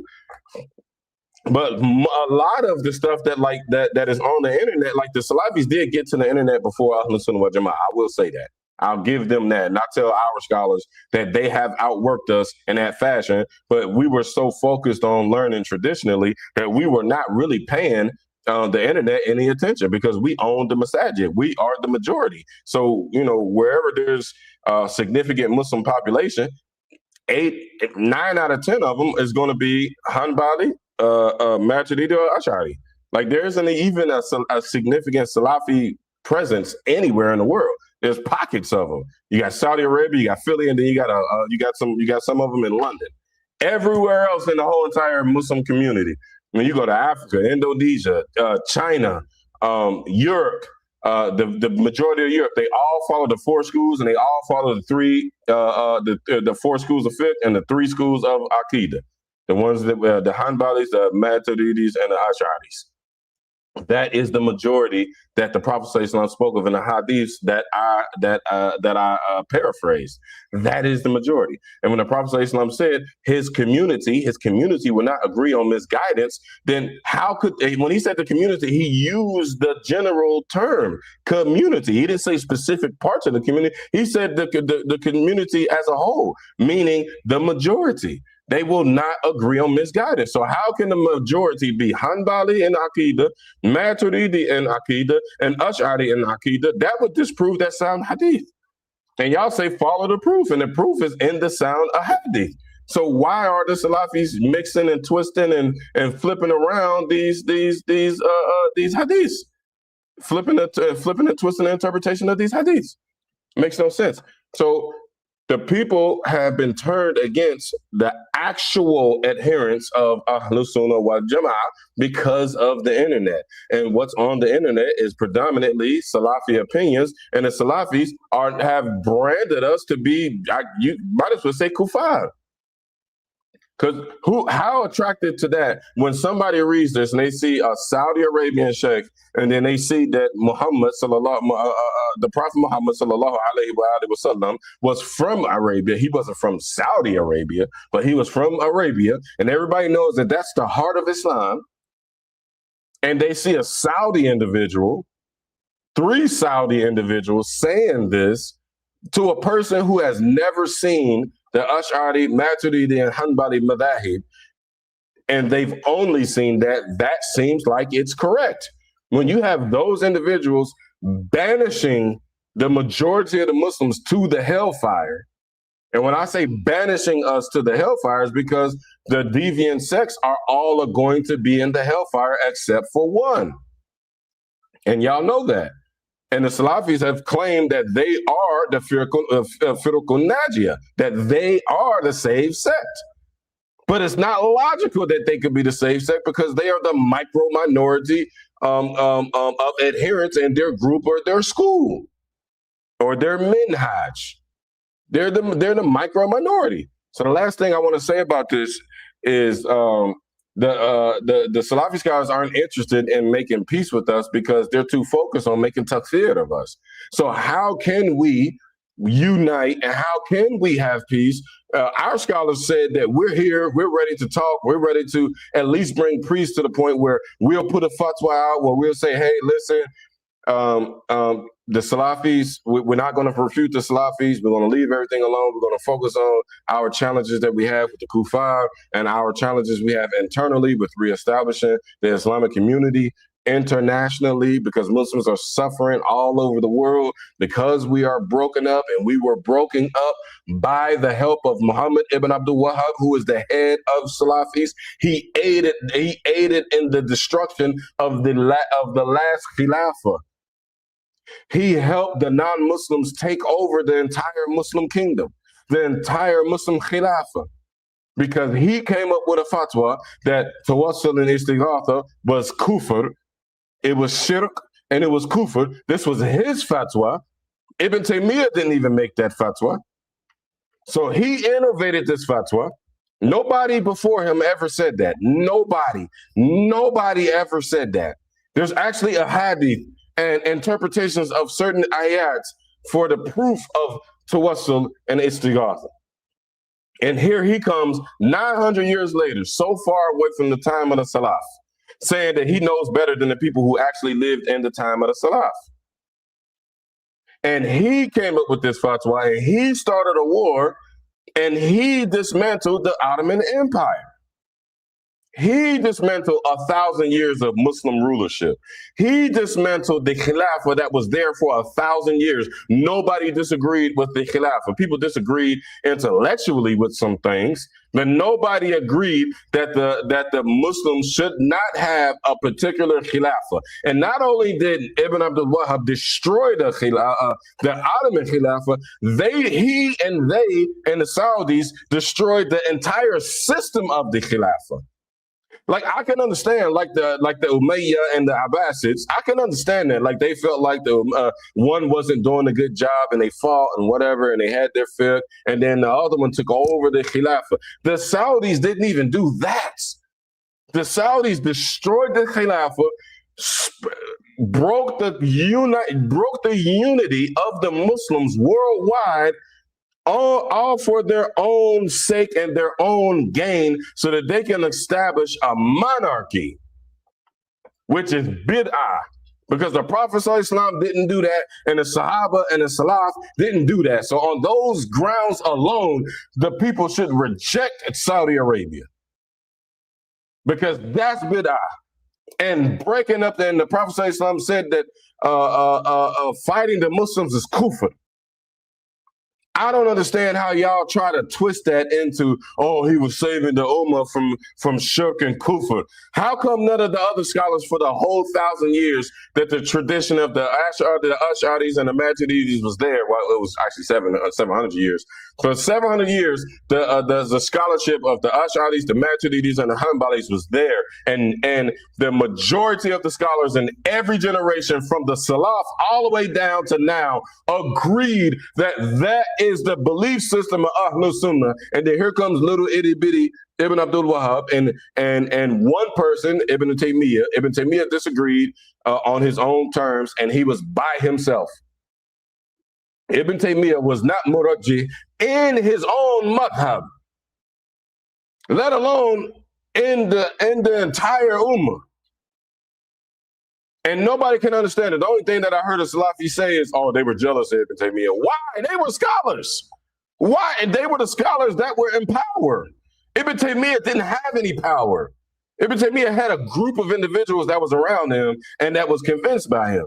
but a lot of the stuff that is on the internet, like the Salafis did get to the internet before Ahlus Sunnah wal Jama'ah. I will say that. I'll give them that. And I tell our scholars that they have outworked us in that fashion, but we were so focused on learning traditionally that we were not really paying the internet any attention because we own the masajid. We are the majority. So, wherever there's a significant Muslim population, 9 out of 10 of them is going to be Hanbali, Maturidi, or Ash'ari. Like there isn't even a significant Salafi presence anywhere in the world. There's pockets of them. You got Saudi Arabia, you got Philly, and then you got some of them in London. Everywhere else in the whole entire Muslim community, when you go to Africa, Indonesia, China, Europe, the majority of Europe, they all follow the four schools, and they all follow the four schools of fiqh and the three schools of Aqidah. The ones that the Hanbalis, the Maturidis, and the Ash'aris. That is the majority that the Prophet ﷺ spoke of in the hadiths that I paraphrased. That is the majority. And when the Prophet ﷺ said his community will not agree on misguidance, then how could, when he said the community, he used the general term community. He didn't say specific parts of the community. He said the community as a whole, meaning the majority. They will not agree on misguidance. So how can the majority be Hanbali in Aqidah, Maturidi in Aqidah, and Ash'ari in Aqidah? That would disprove that sound hadith. And y'all say follow the proof, and the proof is in the sound of hadith. So why are the Salafis mixing and twisting and flipping around these hadiths? Flipping and twisting the interpretation of these hadiths. Makes no sense. So the people have been turned against the actual adherence of Ahlus Sunnah wal Jama'ah because of the internet. And what's on the internet is predominantly Salafi opinions, and the Salafis have branded us to be, you might as well say, kuffar. Because how attracted to that when somebody reads this and they see a Saudi Arabian sheikh, and then they see that the Prophet Muhammad sallallahu alaihi wasallam was from Arabia. He wasn't from Saudi Arabia, but he was from Arabia, and everybody knows that that's the heart of Islam. And they see a Saudi individual, 3 Saudi individuals saying this to a person who has never seen the Ash'ari, Maturidi, and Hanbali madhahib, and they've only seen that seems like it's correct. When you have those individuals banishing the majority of the Muslims to the hellfire, and when I say banishing us to the hellfire, is because the deviant sects are all going to be in the hellfire except for one. And y'all know that. And the Salafis have claimed that they are the Firqul Najiyah, that they are the saved sect. But it's not logical that they could be the saved sect because they are the micro minority of adherents in their group or their school or their minhaj. They're the micro minority. So the last thing I want to say about this is the Salafi scholars aren't interested in making peace with us because they're too focused on making takfir of us. So how can we unite and how can we have peace? Our scholars said that we're here, we're ready to talk, we're ready to at least bring peace to the point where we'll put a fatwa out where we'll say, hey, listen, the Salafis, we're not going to refute the Salafis. We're going to leave everything alone. We're going to focus on our challenges that we have with the Kuffar and our challenges we have internally with reestablishing the Islamic community internationally, because Muslims are suffering all over the world because we are broken up, and we were broken up by the help of Muhammad ibn Abdul Wahhab, who is the head of Salafis. He aided in the destruction of the last Khilafah. He helped the non-Muslims take over the entire Muslim kingdom, the entire Muslim Khilafah, because he came up with a fatwa that tawassul and istighatha was kufr, it was shirk, and it was kufr. This was his fatwa. Ibn Taymiyyah didn't even make that fatwa. So he innovated this fatwa. Nobody before him ever said that. Nobody ever said that. There's actually a hadith and interpretations of certain ayats for the proof of tawassul and istighatha. And here he comes 900 years later, so far away from the time of the Salaf, saying that he knows better than the people who actually lived in the time of the Salaf. And he came up with this fatwa, and he started a war, and he dismantled the Ottoman Empire. He dismantled 1,000 years of Muslim rulership. He dismantled the Khilafah that was there for 1,000 years. Nobody disagreed with the Khilafah. People disagreed intellectually with some things, but nobody agreed that the Muslims should not have a particular Khilafah. And not only did Ibn Abdul Wahhab destroy the Ottoman Khilafah, he and the Saudis destroyed the entire system of the Khilafah. Like, I can understand, like the Umayyah and the Abbasids, I can understand that. Like, they felt like the one wasn't doing a good job and they fought and whatever, and they had their fiqh, and then the other one took over the Khilafah. The Saudis didn't even do that. The Saudis destroyed the Khilafah, broke the unity of the Muslims worldwide, all for their own sake and their own gain, so that they can establish a monarchy, which is bid'ah. Because the Prophet ﷺ didn't do that, and the Sahaba and the Salaf didn't do that. So on those grounds alone, the people should reject Saudi Arabia, because that's bid'ah. And breaking up, and the Prophet ﷺ said that fighting the Muslims is kufr. I don't understand how y'all try to twist that into, oh, he was saving the ummah from shirk and kufr. How come none of the other scholars for the whole 1,000 years that the tradition of the Ash'aris and the Maturidis was there? Well, it was actually 700 years. For 700 years, the scholarship of the Ash'aris, the Maturidis, and the Hanbalis was there. And the majority of the scholars in every generation, from the Salaf all the way down to now, agreed that that is the belief system of Ahlul Sunnah. And then here comes little itty bitty Ibn Abdul Wahhab and one person, Ibn Taymiyyah. Ibn Taymiyyah disagreed on his own terms, and he was by himself. Ibn Taymiyyah was not murajjih in his own madhab, let alone in the entire ummah. And nobody can understand it. The only thing that I heard a Salafi say is, oh, they were jealous of Ibn Taymiyyah. Why? They were scholars. Why? And they were the scholars that were in power. Ibn Taymiyyah didn't have any power. Ibn Taymiyyah had a group of individuals that was around him and that was convinced by him.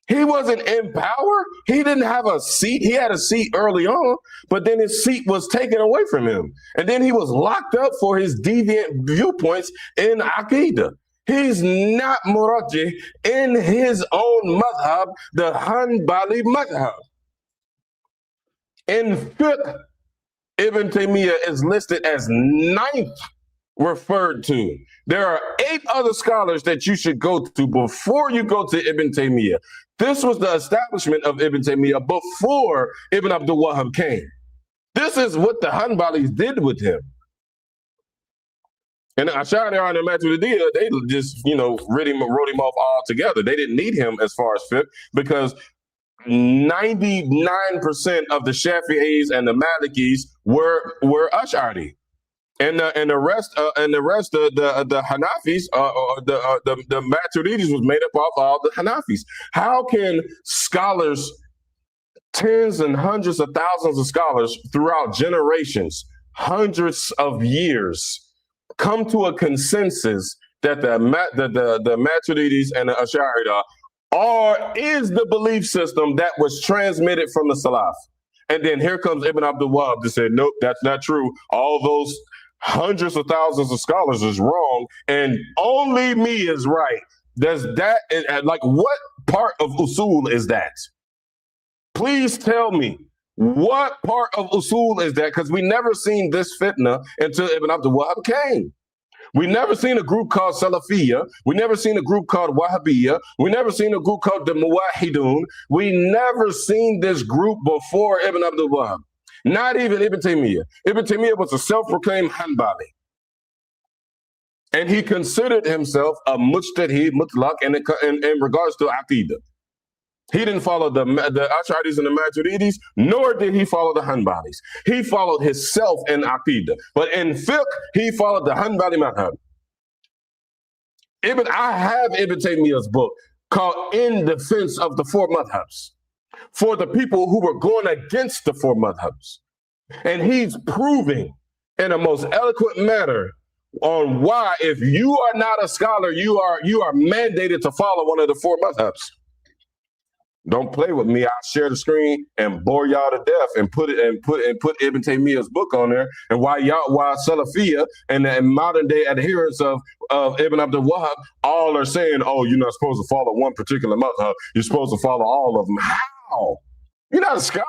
He wasn't in power. He didn't have a seat. He had a seat early on, but then his seat was taken away from him. And then he was locked up for his deviant viewpoints in Aqidah. He's not murajjih in his own madhab, the Hanbali madhab. In fiqh, Ibn Taymiyyah is listed as 9th referred to. There are 8 other scholars that you should go to before you go to Ibn Taymiyyah. This was the establishment of Ibn Taymiyyah before Ibn Abdul Wahhab came. This is what the Hanbalis did with him. And the Ash'ari and the Maturidiyya, they just, wrote him off altogether. They didn't need him as far as fiqh, because 99% of the Shafi'is and the Malikis were Ash'ari. And the rest of the Hanafis, the Maturidis was made up of all the Hanafis. How can scholars, tens and hundreds of thousands of scholars throughout generations, hundreds of years, come to a consensus that the Maturidis and the Ash'ari is the belief system that was transmitted from the Salaf? And then here comes Ibn Abdul Wahhab to say, nope, that's not true. All those hundreds of thousands of scholars is wrong, and only me is right. Like, what part of usul is that? Please tell me, what part of usul is that? Because we never seen this fitna until Ibn Abdul Wahhab came. We never seen a group called Salafiyya. We never seen a group called Wahhabiyya. We never seen a group called the Muwahhidun. We never seen this group before Ibn Abdul Wahhab. Not even Ibn Taymiyyah. Ibn Taymiyyah was a self-proclaimed Hanbali. And he considered himself a mujtahid mutlaq in regards to Aqidah. He didn't follow the Ash'aris and the Maturidis, nor did he follow the Hanbalis. He followed himself in Aqidah. But in fiqh, he followed the Hanbali madhab. I have Ibn Taymiyyah's book called In Defense of the Four Madhabs, for the people who were going against the four madhabs. And he's proving in a most eloquent manner on why, if you are not a scholar, you are mandated to follow one of the four madhabs. Don't play with me. I'll share the screen and bore y'all to death and put Ibn Taymiyyah's book on there. And while Salafiyya and modern day adherents of Ibn Abdul Wahhab all are saying, oh, you're not supposed to follow one particular madhab, you're supposed to follow all of them. How? You're not a scholar?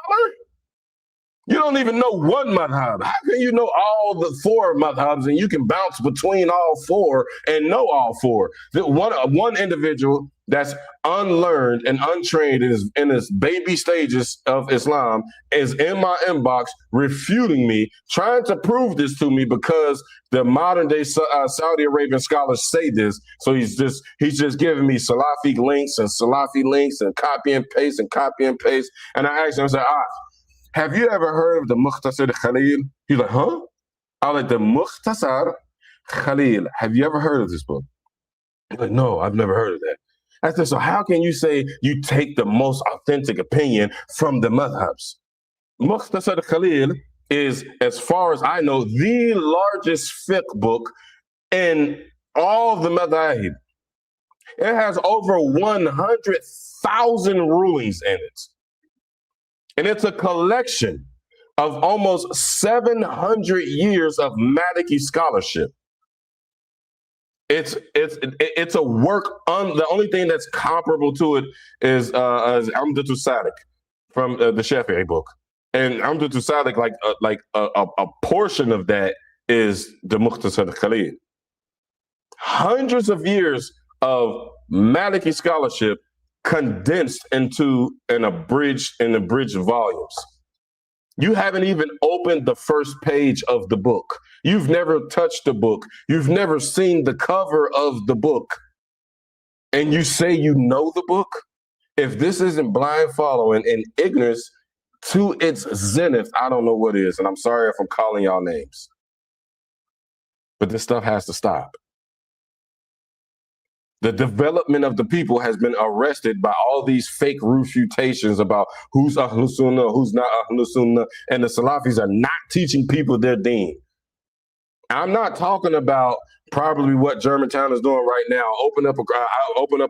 You don't even know one madhab. How can you know all the 4 madhabs and you can bounce between all 4 and know all 4? One individual that's unlearned and untrained in his baby stages of Islam is in my inbox refuting me, trying to prove this to me because the modern day Saudi Arabian scholars say this. So he's just giving me Salafi links and copy and paste and copy and paste. And I asked him, I said, have you ever heard of the Mukhtasar Khalil? He's like, huh? I was like, the Mukhtasar Khalil. Have you ever heard of this book? He's like, no, I've never heard of that. I said, so how can you say you take the most authentic opinion from the madhabs? Mukhtasar Khalil is, as far as I know, the largest fiqh book in all the madhab. It has over 100,000 rulings in it. And it's a collection of almost 700 years of Maliki scholarship. It's a work. The only thing that's comparable to it is Amdatul Sadiq from the Shafi'i book, and Amdatul Sadiq, like a portion of that is the Mukhtasar Khalil. Hundreds of years of Maliki scholarship condensed into an abridged volumes. You haven't even opened the first page of the book. You've never touched the book. You've never seen the cover of the book. And you say you know the book? If this isn't blind following and ignorance to its zenith, I don't know what is. And I'm sorry if I'm calling y'all names. But this stuff has to stop. The development of the people has been arrested by all these fake refutations about who's Ahlul Sunnah, who's not Ahlul Sunnah, and the Salafis are not teaching people their deen. I'm not talking about probably what Germantown is doing right now. Open up a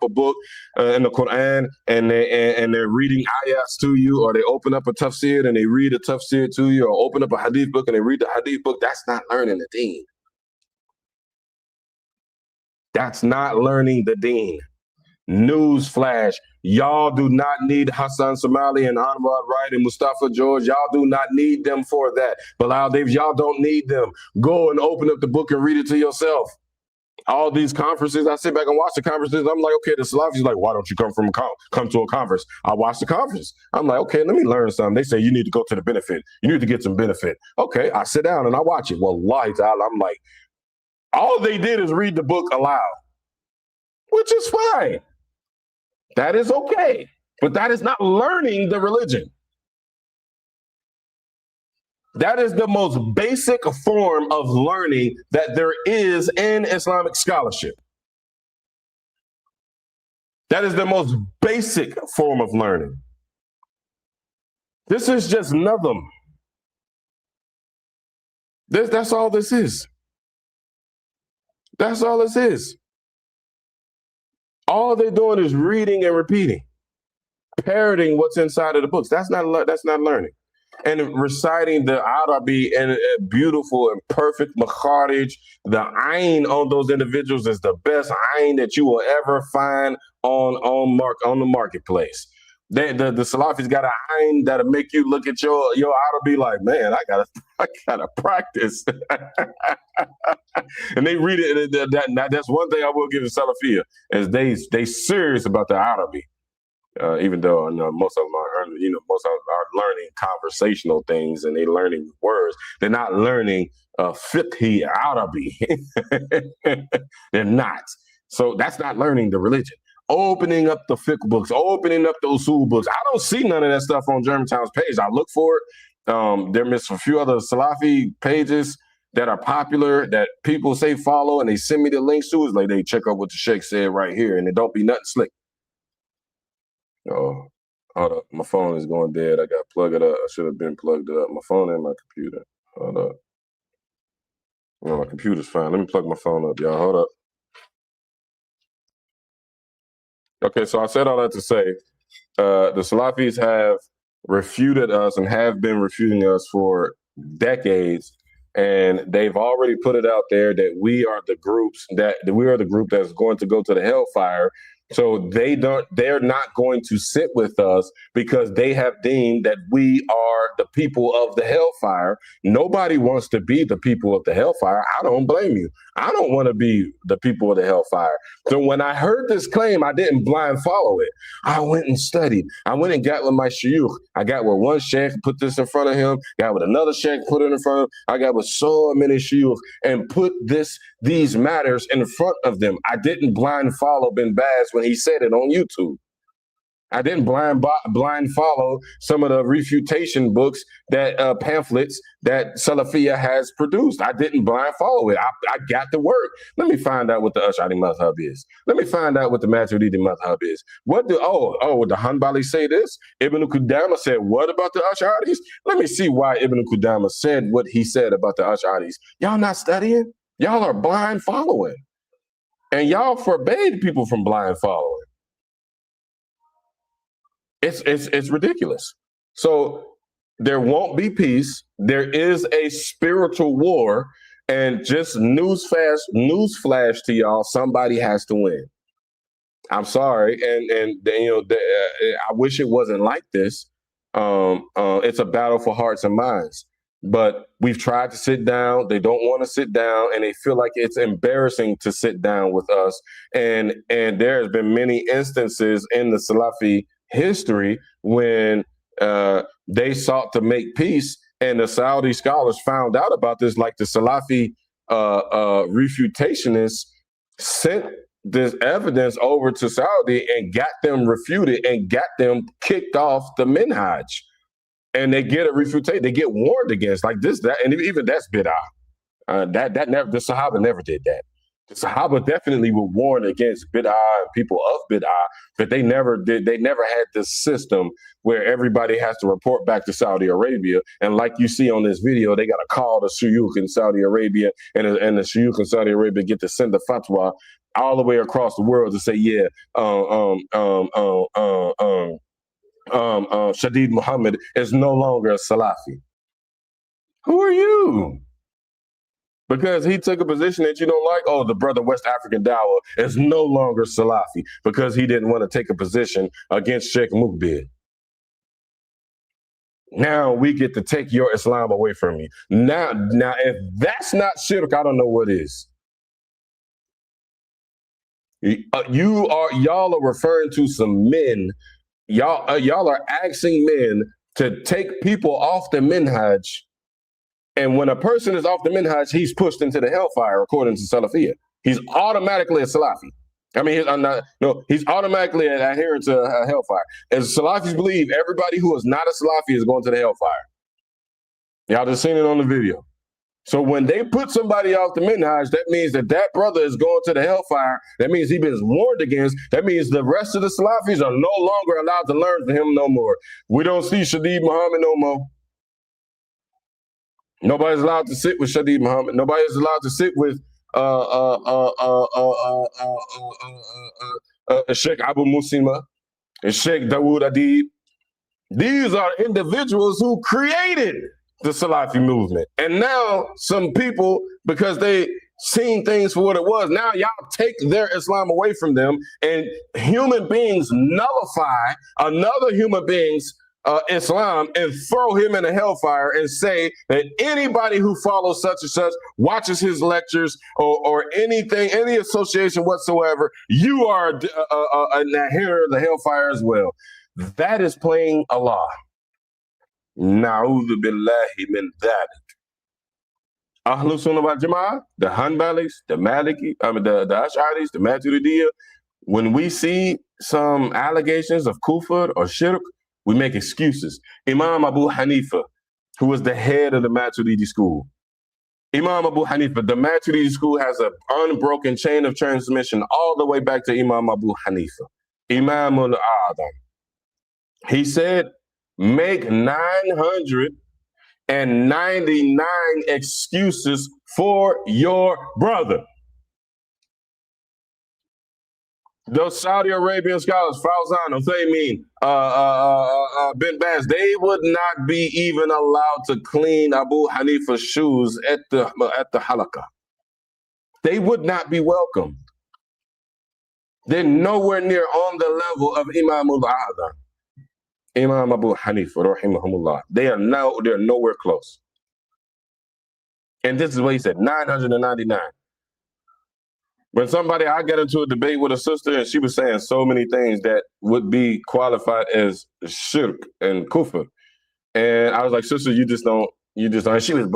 book in the Quran and they're reading ayats to you, or they open up a tafsir and they read a tafsir to you, or open up a hadith book and they read the hadith book. That's not learning the deen. That's not learning the deen. Newsflash, y'all do not need Hassan Somali and Anwar Wright and Mustafa George. Y'all do not need them for that. Bilal Davis, y'all don't need them. Go and open up the book and read it to yourself. All these conferences, I sit back and watch the conferences. I'm like, okay, the Salafi's like, why don't you come to a conference? I watch the conference. I'm like, okay, let me learn something. They say you need to go to the benefit. You need to get some benefit. Okay, I sit down and I watch it. Wallahi ta'ala, I'm like, all they did is read the book aloud, which is fine. That is okay. But that is not learning the religion. That is the most basic form of learning that there is in Islamic scholarship. That is the most basic form of learning. This is just Nazm. That's all this is. That's all this is. All they're doing is reading and repeating, parroting what's inside of the books. That's not learning. And reciting the Arabi and beautiful and perfect makharij. The ayn on those individuals is the best ayn that you will ever find on the marketplace. The Salafis got an ayn that'll make you look at your Arabi like, man, I gotta practice. And they read it. That's one thing I will give to Salafiyah, is they serious about the Arabi. Even though most of them are learning conversational things and they're learning words, they're not learning fiqhi Arabi. They're not. So that's not learning the religion. Opening up the fiqh books, opening up the usul books. I don't see none of that stuff on Germantown's page. I look for it. There's a few other Salafi pages that are popular that people say follow, and they send me the links to. It's like they check out what the sheikh said right here, and it don't be nothing slick. Oh, hold up. My phone is going dead. I got to plug it up. I should have been plugged up. My phone and my computer. Hold up. No, my computer's fine. Let me plug my phone up, y'all. Hold up. Okay, so I said all that to say the Salafis have refuted us and have been refuting us for decades, and they've already put it out there that we are the group that's going to go to the hellfire So they're not going to sit with us because they have deemed that we are the people of the hellfire. Nobody wants to be the people of the hellfire. I don't blame you. I don't want to be the people of the hellfire. So when I heard this claim, I didn't blind follow it. I went and studied. I went and got with my shuyukh. I got with one sheikh, put this in front of him. Got with another sheikh, put it in front of him. I got with so many shuyukh and put these matters in front of them. I didn't blind follow bin Baz when he said it on YouTube. I didn't blind follow some of the refutation books that pamphlets that Salafiyah has produced. I didn't blind follow it. I got the work. Let me find out what the Ash'ari madhab is. Let me find out what the Maturidi madhab is. Would the Hanbali say this? Ibn Qudama said what about the Ash'aris? Let me see why Ibn Qudama said what he said about the Ash'aris. Y'all not studying? Y'all are blind following. And y'all forbade people from blind following. It's ridiculous. So there won't be peace. There is a spiritual war, and just newsflash to y'all: somebody has to win. I'm sorry, and I wish it wasn't like this. It's a battle for hearts and minds. But we've tried to sit down. They don't want to sit down, and they feel like it's embarrassing to sit down with us. And there has been many instances in the Salafi history when they sought to make peace, and the Saudi scholars found out about this, like the Salafi refutationists sent this evidence over to Saudi and got them refuted and got them kicked off the minhaj. And they get a refutation, they get warned against, like this, that, and even that's bid'ah. That never, the Sahaba never did that. The Sahaba definitely were warned against bid'ah and people of bid'ah, but they never did. They never had this system where everybody has to report back to Saudi Arabia. And like you see on this video, they got to call the shuyukh in Saudi Arabia, and the shuyukh in Saudi Arabia get to send the fatwa all the way across the world to say, yeah, Shadid Muhammad is no longer a Salafi. Who are you? Because he took a position that you don't like. Oh, the brother West African Dawah is no longer Salafi because he didn't want to take a position against Sheikh Mukbir. Now we get to take your Islam away from you. Now, if that's not shirk, I don't know what is. Y'all are referring to some men. Y'all are asking men to take people off the minhaj, and when a person is off the minhaj, he's pushed into the hellfire according to Salafiyah. He's automatically a Salafi. I mean, he's automatically an adherent to hellfire. As Salafis believe, everybody who is not a Salafi is going to the hellfire. Y'all just seen it on the video. So when they put somebody off the minhaj, that means that brother is going to the hellfire. That means he's been warned against. That means the rest of the Salafis are no longer allowed to learn from him no more. We don't see Shadid Muhammad no more. Nobody's allowed to sit with Shadid Muhammad. Nobody's allowed to sit with Sheikh Abu Muslima and Sheikh Dawood Adib. These are individuals who created the Salafi movement. And now some people, because they seen things for what it was, now y'all take their Islam away from them, and human beings nullify another human being's Islam and throw him in a hellfire and say that anybody who follows such and such, watches his lectures or anything, any association whatsoever, you are an adherent of the hellfire as well. That is playing Allah. Na'udhu billahi min dhalik. Ahlul Sunnah wal Jama'ah, the Hanbalis, the Maliki, the Ash'aris, the Maturidiyah, when we see some allegations of kufr or shirk, we make excuses. Imam Abu Hanifa, who was the head of the Maturidi school. Imam Abu Hanifa, the Maturidi school has an unbroken chain of transmission all the way back to Imam Abu Hanifa. Imam al-A'adam. He said, make 999 excuses for your brother. Those Saudi Arabian scholars, Fawzan, Uthaymin, bin Baz, they would not be even allowed to clean Abu Hanifa's shoes at the halaqah. They would not be welcome. They're nowhere near on the level of Imam al-A'zam, Imam Abu Hanifa, rahimahumullah. They're nowhere close. And this is what he said, 999. When I got into a debate with a sister and she was saying so many things that would be qualified as shirk and kufr. And I was like, sister, you just don't, and she was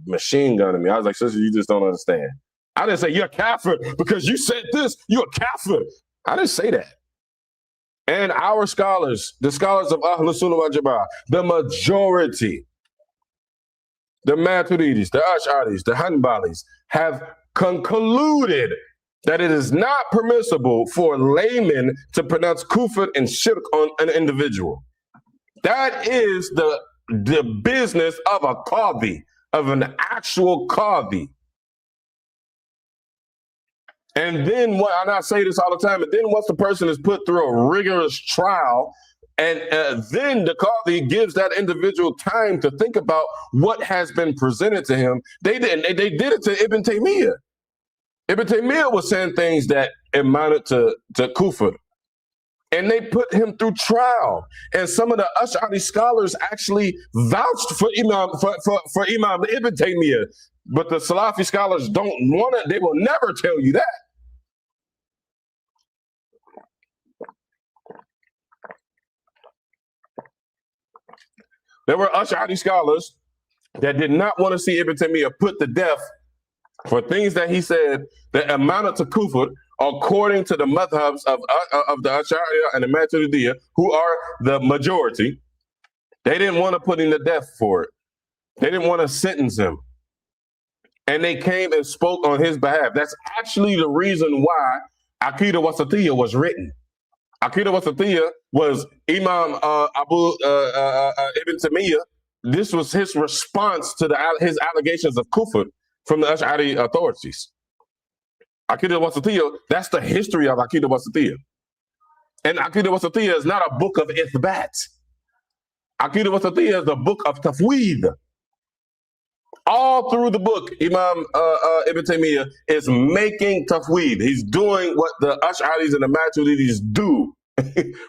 machine gunning me. I was like, sister, you just don't understand. I didn't say you're kafir because you said this, you're kafir. I didn't say that. And our scholars, the scholars of Ahlul Sunnah wal Jama'ah, the majority, the Maturidis, the Ash'aris, the Hanbalis, have concluded that it is not permissible for laymen to pronounce kufr and shirk on an individual. That is the business of a qadi, of an actual qadi. And then, and I say this all the time, and then once the person is put through a rigorous trial, and then the qadi gives that individual time to think about what has been presented to him. They did it to Ibn Taymiyyah. Ibn Taymiyyah was saying things that amounted to kufr. And they put him through trial. And some of the Ash'ari scholars actually vouched for Imam Ibn Taymiyyah. But the Salafi scholars don't want it. They will never tell you that. There were Ash'ari scholars that did not want to see Ibn Taymiyyah put to death for things that he said that amounted to kufr, according to the madhabs of the Ash'ari and the Maturidiyya, who are the majority. They didn't want to put him to death for it. They didn't want to sentence him. And they came and spoke on his behalf. That's actually the reason why Aqidah Wasatiyya was written. Aqidah Wasatiyya was Imam Abu Ibn Taymiyyah. This was his response to his allegations of kufr from the Ash'ari authorities. Aqidah Wasatiyya, that's the history of Aqidah Wasatiyya. And Aqidah Wasatiyya is not a book of ithbat. Aqidah Wasatiyya is a book of tafweed. All through the book, Imam Ibn Taymiyyah is making tafweed. He's doing what the Ash'aris and the Maturidis do,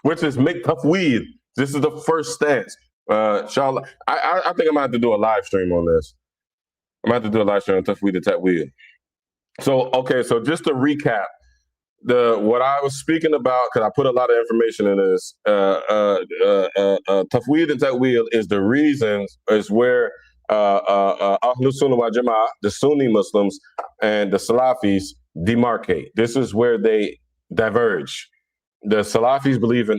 which is make tafweed. This is the first stance. Inshallah, I think I'm going to have to do a live stream on this. I'm going to have to do a live stream on tafweed and ta'weed. So, okay, so just to recap, what I was speaking about, because I put a lot of information in this, tafweed and ta'weed is the reasons, is where Ahlul Sunnah wal Jama'ah, the Sunni Muslims, and the Salafis demarcate. This is where they diverge. The Salafis believe in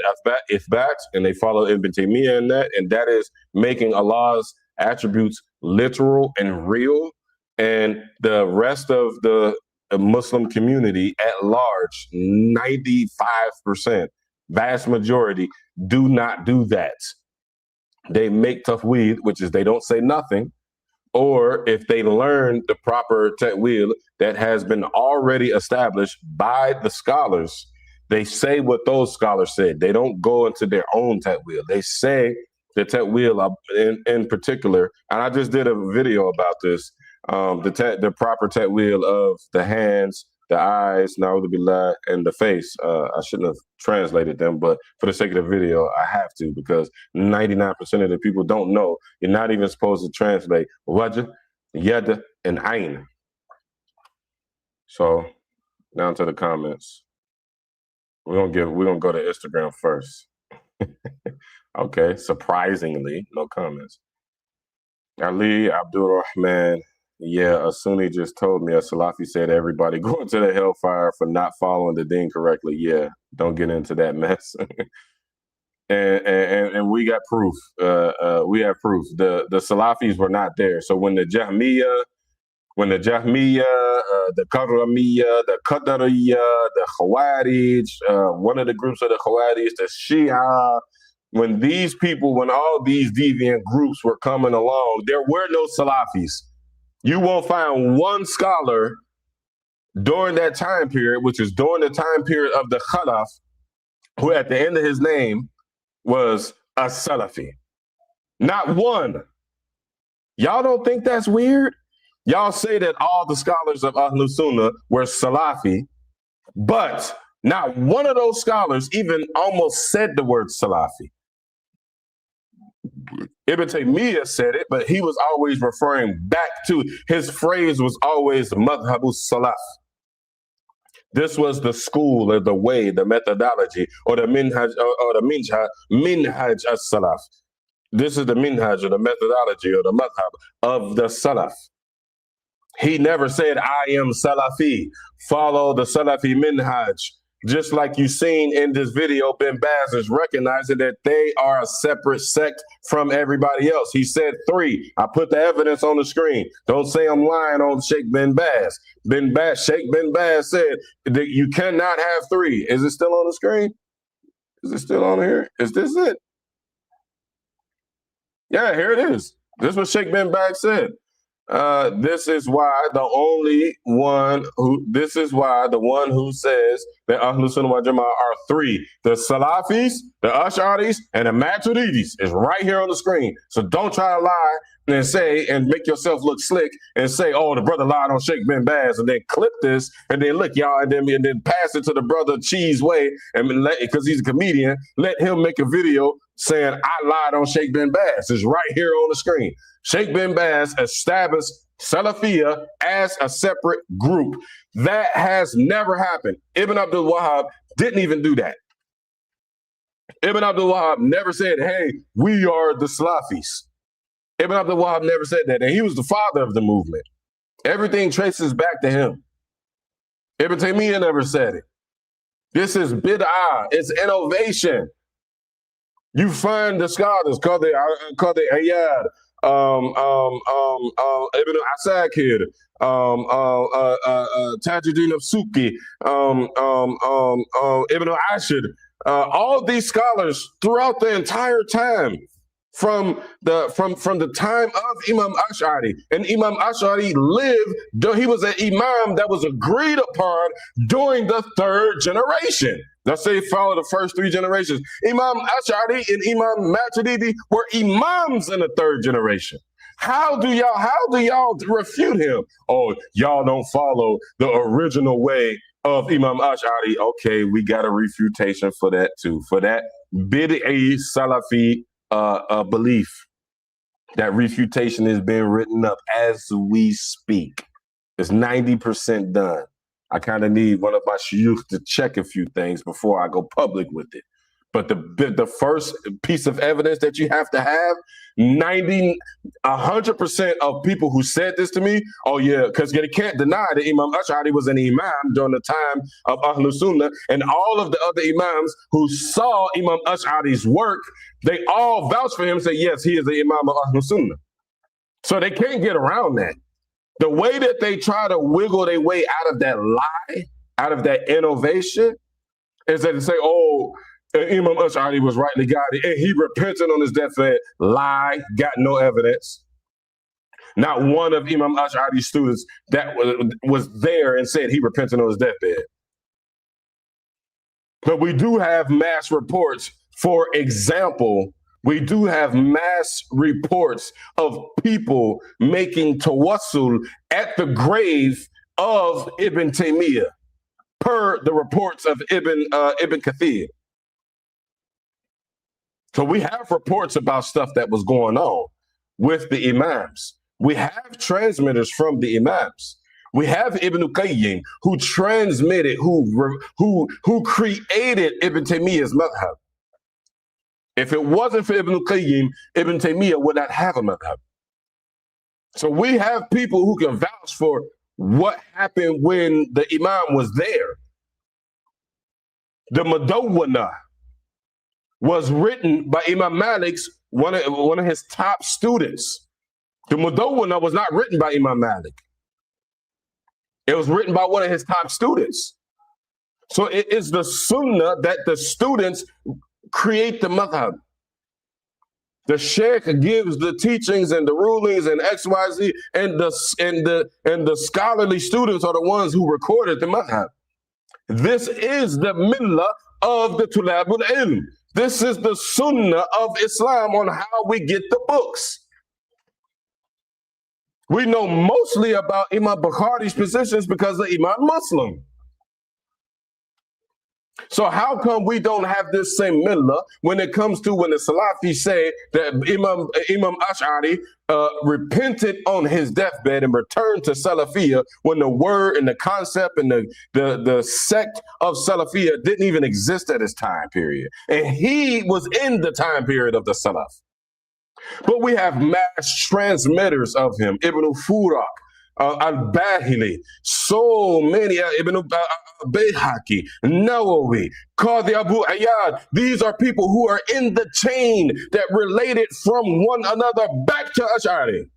ithbat, and they follow Ibn Taymiyyah in that, and that is making Allah's attributes literal and real. And the rest of the Muslim community at large, 95%, vast majority, do not do that. They make tafweed, which is they don't say nothing, or if they learn the proper ta'wil that has been already established by the scholars, they say what those scholars said. They don't go into their own ta'wil. They say the ta'wil in particular, and I just did a video about this, the proper ta'wil of the hands, the eyes, na'udhu and the face. I shouldn't have translated them, but for the sake of the video, I have to, because 99% of the people don't know. You're not even supposed to translate wajh, yad, and ayn. So, down to the comments. We're gonna go to Instagram first. Okay, surprisingly, no comments. Ali Abdul Rahman. Yeah, a Sunni just told me, a Salafi said everybody going to the hellfire for not following the deen correctly. Yeah, don't get into that mess. and we got proof. We have proof. The Salafis were not there. So when the Jahmiyyah, the Karramiyya, the Qadariyya, the Khawarij, one of the groups of the Khawarij, the Shia, when all these deviant groups were coming along, there were no Salafis. You won't find one scholar during that time period, which is during the time period of the Khalaf, who at the end of his name was a Salafi. Not one. Y'all don't think that's weird? Y'all say that all the scholars of Ahlul Sunnah were Salafi, but Not one of those scholars even almost said the word Salafi. Ibn Taymiyyah said it, but he was always referring back to, his phrase was always Madhabu Salaf. This was the school or the way, the methodology, or the minhaj, or the minhaj as-salaf. This is the minhaj or the methodology or the madhab of the salaf. He never said, I am Salafi, follow the Salafi minhaj. Just like you've seen in this video, bin Baz is recognizing that they are a separate sect from everybody else. He said 3. I put the evidence on the screen. Don't say I'm lying on Sheikh bin Baz. Sheikh bin Baz said that you cannot have 3. Is it still on the screen? Is it still on here? Is this it? Yeah, here it is. This is what Sheikh bin Baz said. This is why the one who says that Ahlus Sunnah wal Jama'ah are 3. The Salafis, the Ash'aris, and the Maturidis is right here on the screen. So don't try to lie and say and make yourself look slick and say, oh, the brother lied on Sheikh bin Baz, and then clip this and then look, y'all, and then pass it to the brother Cheese Way, and because he's a comedian, let him make a video saying I lied on Sheikh bin Baz. It's right here on the screen. Sheikh bin Baz established Salafiyah as a separate group. That has never happened. Ibn Abdul Wahhab didn't even do that. Ibn Abdul Wahhab never said, hey, we are the Salafis. Ibn Abdul Wahhab never said that. And he was the father of the movement. Everything traces back to him. Ibn Taymiyyah never said it. This is bid'ah. It's innovation. You find the scholars, called the Ayyad, Ibn Asakir, Tajuddin of Suki, Ibn Ashir, all these scholars throughout the entire time, from the time of Imam Ash'ari. And Imam Ash'ari lived, he was an imam that was agreed upon during the 3rd generation. Let's say follow the first 3 generations. Imam Ash'ari and Imam Maturidi were imams in the 3rd generation. How do y'all refute him? Oh, y'all don't follow the original way of Imam Ash'ari. Okay, we got a refutation for that too. For that bid'i Salafi belief. That refutation is being written up as we speak. It's 90% done. I kind of need one of my shuyukh to check a few things before I go public with it. But the first piece of evidence that you have to have, 100% of people who said this to me, oh yeah, because they can't deny that Imam Ash'ari was an imam during the time of Ahlus Sunnah, and all of the other imams who saw Imam Ash'ari's work, they all vouch for him and say, yes, he is the imam of Ahlus Sunnah. So they can't get around that. The way that they try to wiggle their way out of that lie, out of that innovation, is that they say, oh, Imam Ash'ari was rightly guided, and he repented on his deathbed. Lie, got no evidence. Not one of Imam Ash'ari's students that was there and said he repented on his deathbed. But we do have mass reports. For example, we do have mass reports of people making tawassul at the grave of Ibn Taymiyyah, per the reports of Ibn Kathir. So we have reports about stuff that was going on with the imams. We have transmitters from the imams. We have Ibn Qayyim, who transmitted, who created Ibn Taymiyyah's madhab. If it wasn't for Ibn Qayyim, Ibn Taymiyyah would not have a madhab. So we have people who can vouch for what happened when the imam was there. The Mudawwana was written by Imam Malik's one of his top students. The Mudawwana was not written by Imam Malik. It was written by one of his top students. So it is the sunnah that the students create the madhab. The sheikh gives the teachings and the rulings and XYZ, and the scholarly students are the ones who recorded the madhab. This is the millah of the tulabul ilm. This is the sunnah of Islam on how we get the books. We know mostly about Imam Bukhari's positions because of Imam Muslim. So how come we don't have this same millah when it comes to when the Salafi say that Imam Ash'ari repented on his deathbed and returned to Salafiyah when the word and the concept and the sect of Salafiyah didn't even exist at his time period. And he was in the time period of the Salaf. But we have mass transmitters of him, Ibn Furak, Al-Bahili, so many, Ibn Bayhaqi, Nawawi, Qadi Abu Ayyad. These are people who are in the chain that related from one another back to Ash'ari.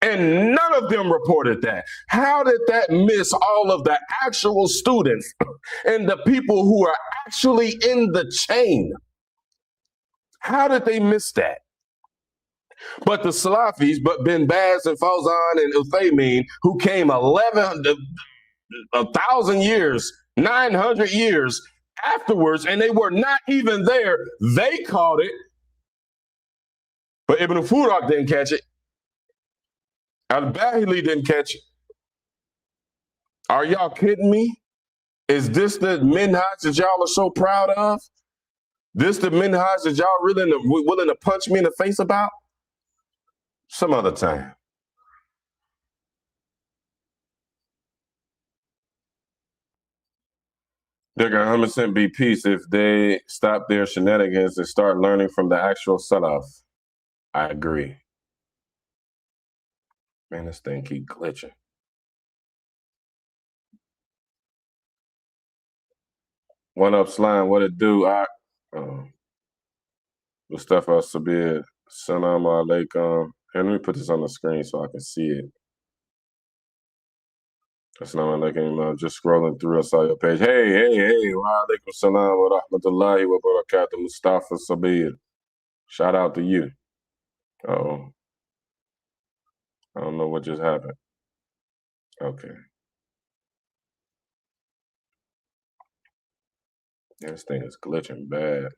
And none of them reported that. How did that miss all of the actual students and the people who are actually in the chain? How did they miss that? But the Salafis, but Bin Baz and Fawzan and Uthaymeen, who came 1,000 years, 900 years afterwards, and they were not even there, they caught it. But Ibn Furak didn't catch it. Al-Bahili didn't catch it. Are y'all kidding me? Is this the minhaj that y'all are so proud of? This the minhaj that y'all really willing to punch me in the face about? Some other time. There can 100% be peace if they stop their shenanigans and start learning from the actual Salaf. I agree. Man, this thing keep glitching. One up slime, what it do? Mustafa Sabir, Salam alaikum. Here, let me put this on the screen so I can see it. Assalamu alaikum. Just scrolling through, I saw your page. Hey. Wa alaikum salam wa rahmatullahi wa barakatuh. Mustafa Sabir. Shout out to you. Uh-oh. I don't know what just happened. Okay. Yeah, this thing is glitching bad.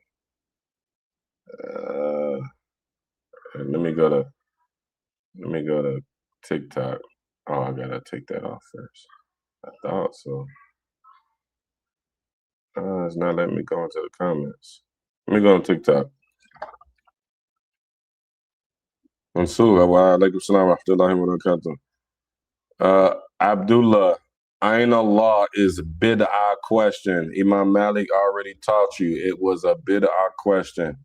Let me go to TikTok. Oh, I gotta take that off first. I thought so. It's not letting me go into the comments. Let me go on TikTok. Mansoor, wa alaikum salam wa rahmatullahi wa barakatuh. Abdullah, Ain Allah is bid'ah question. Imam Malik already taught you it was a bid'ah question.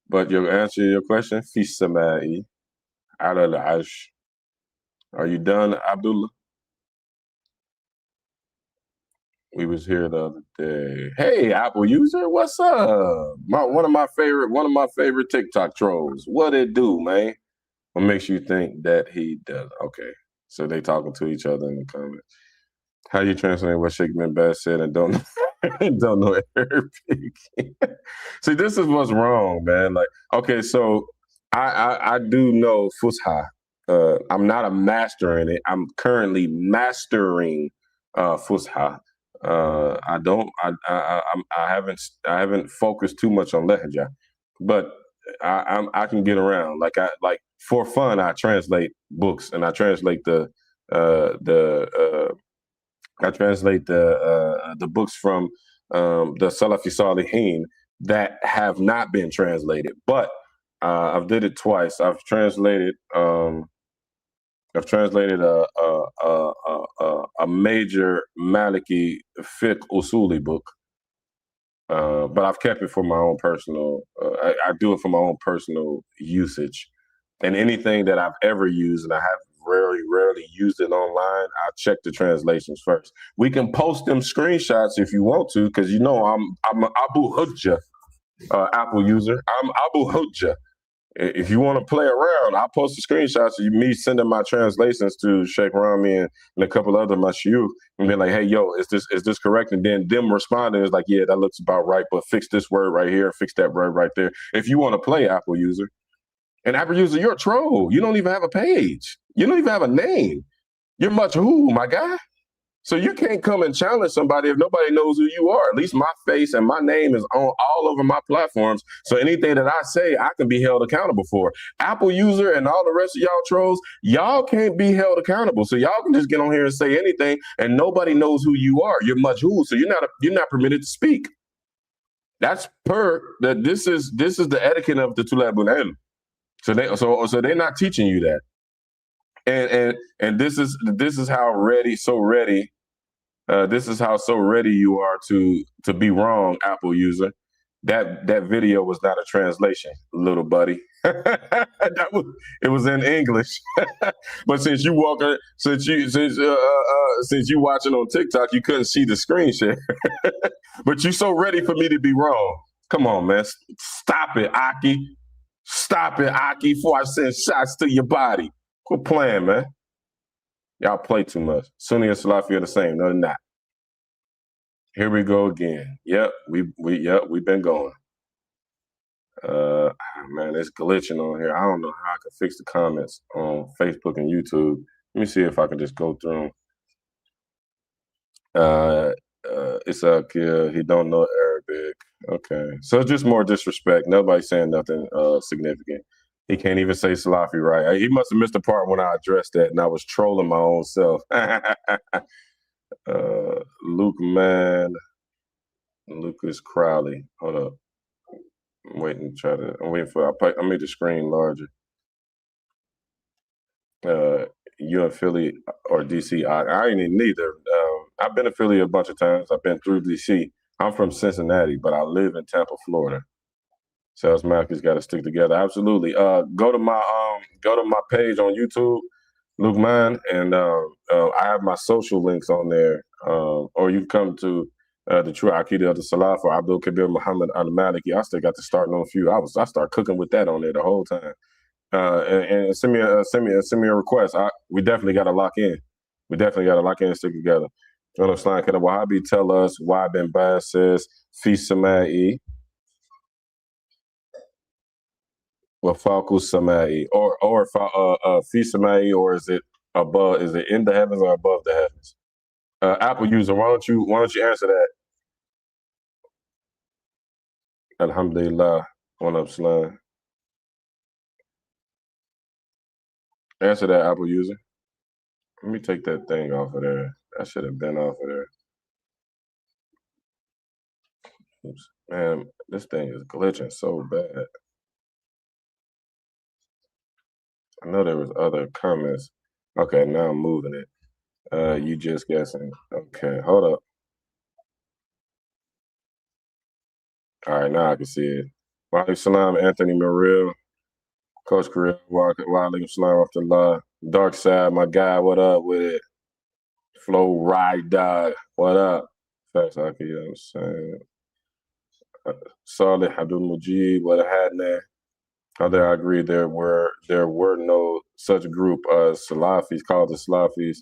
But your answer to your question, fi samai, ala al-ash. Are you done, Abdullah? We was here the other day. Hey, Apple user, what's up? One of my favorite TikTok trolls. What it do, man? What makes you think that he does? Okay, so they talking to each other in the comments. How you translate what Sheikh bin Baz said and don't don't know Arabic? See, this is what's wrong, man. Like, okay, so I do know Fusha. I'm not a master in it. I'm currently mastering Fusha. I haven't focused too much on Lehja, but I can get around. Like for fun, I translate books and I translate the books from the Salafi Salihin that have not been translated. But I've did it twice. I've translated a major Maliki fiqh usuli book, but I've kept it for my own personal. I do it for my own personal usage, and anything that I've ever used, and I have rarely used it online, I check the translations first. We can post them screenshots if you want to, because you know I'm Abu Hujja, Apple user. I'm Abu Hujja. If you want to play around, I'll post the screenshots of me sending my translations to Sheikh Rami and a couple other mashayukh and be like, hey, yo, is this correct? And then them responding is like, yeah, that looks about right, but fix this word right here, fix that word right there. If you want to play Apple user. And Apple user, you're a troll. You don't even have a page. You don't even have a name. You're much who, my guy? So you can't come and challenge somebody if nobody knows who you are. At least my face and my name is on all over my platforms. So anything that I say, I can be held accountable for. Apple user and all the rest of y'all trolls, y'all can't be held accountable. So y'all can just get on here and say anything, and nobody knows who you are. You're majhul, so you're not permitted to speak. That's that. This is the etiquette of the tulabul ilm. So they're not teaching you that. And this is how ready. This is how so ready you are to be wrong, Apple user. That video was not a translation, little buddy. It was in English. But since you watching on TikTok, you couldn't see the screen share. But you so ready for me to be wrong. Come on, man. Stop it, Aki. Stop it, Aki, before I send shots to your body. Quit playing, man. Y'all play too much. Sunni and Salafi are the same. No, they're not. Here we go again. Yep, we've been going. Man, it's glitching on here. I don't know how I can fix the comments on Facebook and YouTube. Let me see if I can just go through them. It's he don't know Arabic. Okay, so it's just more disrespect. Nobody's saying nothing significant. He can't even say Salafi right. He must have missed the part when I addressed that, and I was trolling my own self. Luke Man, Lucas Crowley. Hold up. I'm waiting for. I made the screen larger. You in Philly or DC? I ain't in neither. I've been to Philly a bunch of times. I've been through DC. I'm from Cincinnati, but I live in Tampa, Florida. Sales Markets got to stick together. Absolutely. Go to my page on YouTube, Luke Mine, and I have my social links on there. Or you can come to the True Aqeedah of the Salaf or Abdul Kabir Muhammad Al Maliki. I still got to start on a few. I started cooking with that on there the whole time. And send me a request. We definitely got to lock in. We definitely got to lock in and stick together. Can the Wahhabi tell us why Bin Baz says Fi Samai wa Fawqu Samai or Fi Samai, or is it above? Is it in the heavens or above the heavens? Apple user, why don't you answer that? Alhamdulillah. One up, Slime. Answer that, Apple user. Let me take that thing off of there. That should have been off of there. Oops. Man, this thing is glitching so bad. I know there was other comments. Okay, now I'm moving it. You just guessing. Okay, hold up. All right, now I can see it. Wa alaikum salam, Anthony Merrill. Coach Career, wa alaikum salam, Rahmatullah. Dark Side, my guy, what up with it? Flow Ride Dog, what up? Facts, I can, you know what I'm saying? Salih Abdul Mujib, what I had there. Although I agree there were no such group as Salafis, called the Salafis.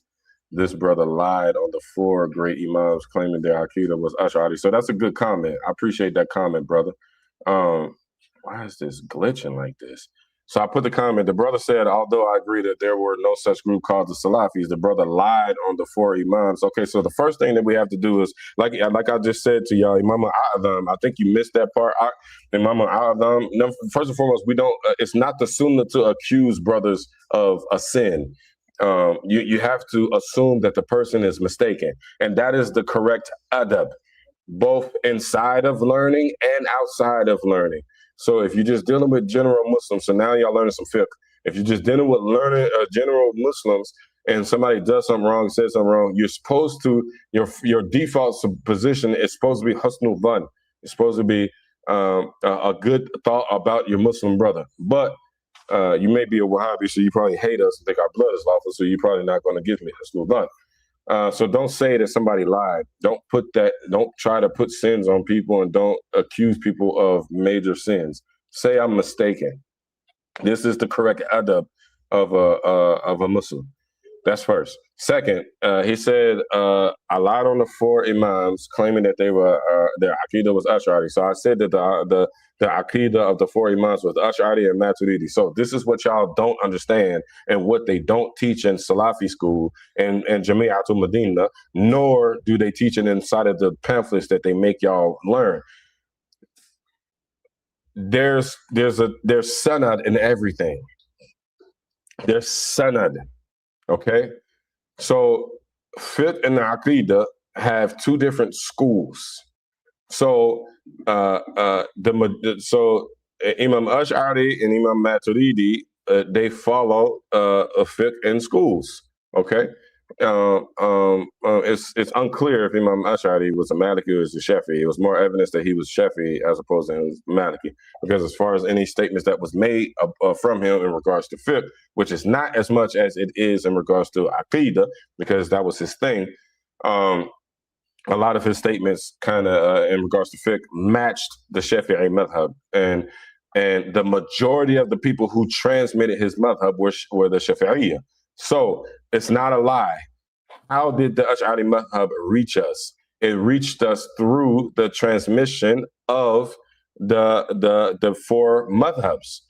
This brother lied on the 4 great imams claiming their Aqidah was Ash'ari. So that's a good comment. I appreciate that comment, brother. Why is this glitching like this? So I put the comment. The brother said, although I agree that there were no such group called the Salafis, the brother lied on the 4 imams. Okay, so the first thing that we have to do is, like I just said to y'all, Imam al-A'zam, I think you missed that part. Imam al-A'zam, first and foremost, we don't. It's not the sunnah to accuse brothers of a sin. You have to assume that the person is mistaken, and that is the correct adab, both inside of learning and outside of learning. So if you're just dealing with general Muslims, so now y'all learning some fiqh. If you're just dealing with learning general Muslims and somebody does something wrong, says something wrong, you're supposed to, your default position is supposed to be husnul dhan. It's supposed to be a good thought about your Muslim brother. But you may be a Wahhabi, so you probably hate us and think our blood is lawful, so you're probably not going to give me husnul dhan. So don't say that somebody lied. Don't try to put sins on people, and don't accuse people of major sins. Say I'm mistaken. This is the correct adab of a Muslim. That's first. Second, he said a lot on the four imams claiming that they were their aqidah was Ash'ari. So I said that the aqidah of the four imams was Ash'ari and Maturidi. So this is what y'all don't understand and what they don't teach in Salafi school and Jami'atul Medina, nor do they teach it inside of the pamphlets that they make y'all learn. There's sanad in everything. There's sanad, okay? So fiqh and aqidah have two different schools. So Imam Ash'ari and Imam Maturidi they follow fiqh in schools. Okay, it's unclear if Imam Ash'ari was a Maliki or was a Shafi'i. It was more evidence that he was Shafi'i as opposed to Maliki, because as far as any statements that was made from him in regards to fiqh, which is not as much as it is in regards to aqidah, because that was his thing. A lot of his statements kind of in regards to fiqh matched the Shafi'i madhab, and the majority of the people who transmitted his madhab were the Shafi'iyya. So it's not a lie. How did the Ash'ari madhab reach us? It reached us through the transmission of the four madhabs.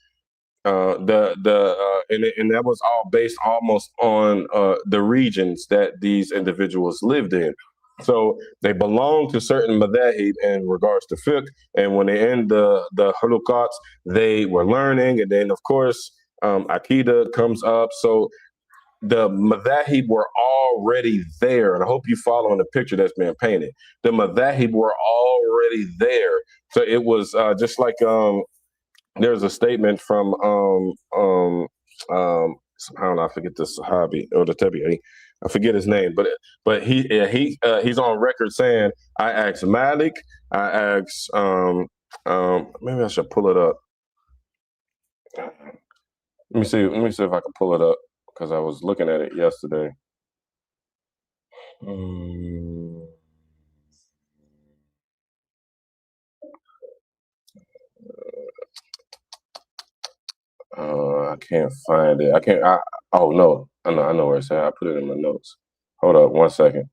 And that was all based almost on the regions that these individuals lived in. So they belong to certain madhahib in regards to fiqh, and when they end the halukats, they were learning, and then of course aqidah comes up. So the madhahib were already there, and I hope you following the picture that's being painted. The madhahib were already there, so it was just like there's a statement from I forget the Sahabi or the Tabi'i. I forget his name, but he's on record saying, I asked Malik, I asked maybe I should pull it up. Let me see if I can pull it up, because I was looking at it yesterday. I can't find it. Oh no, I know where it's at. I put it in my notes. Hold up 1 second.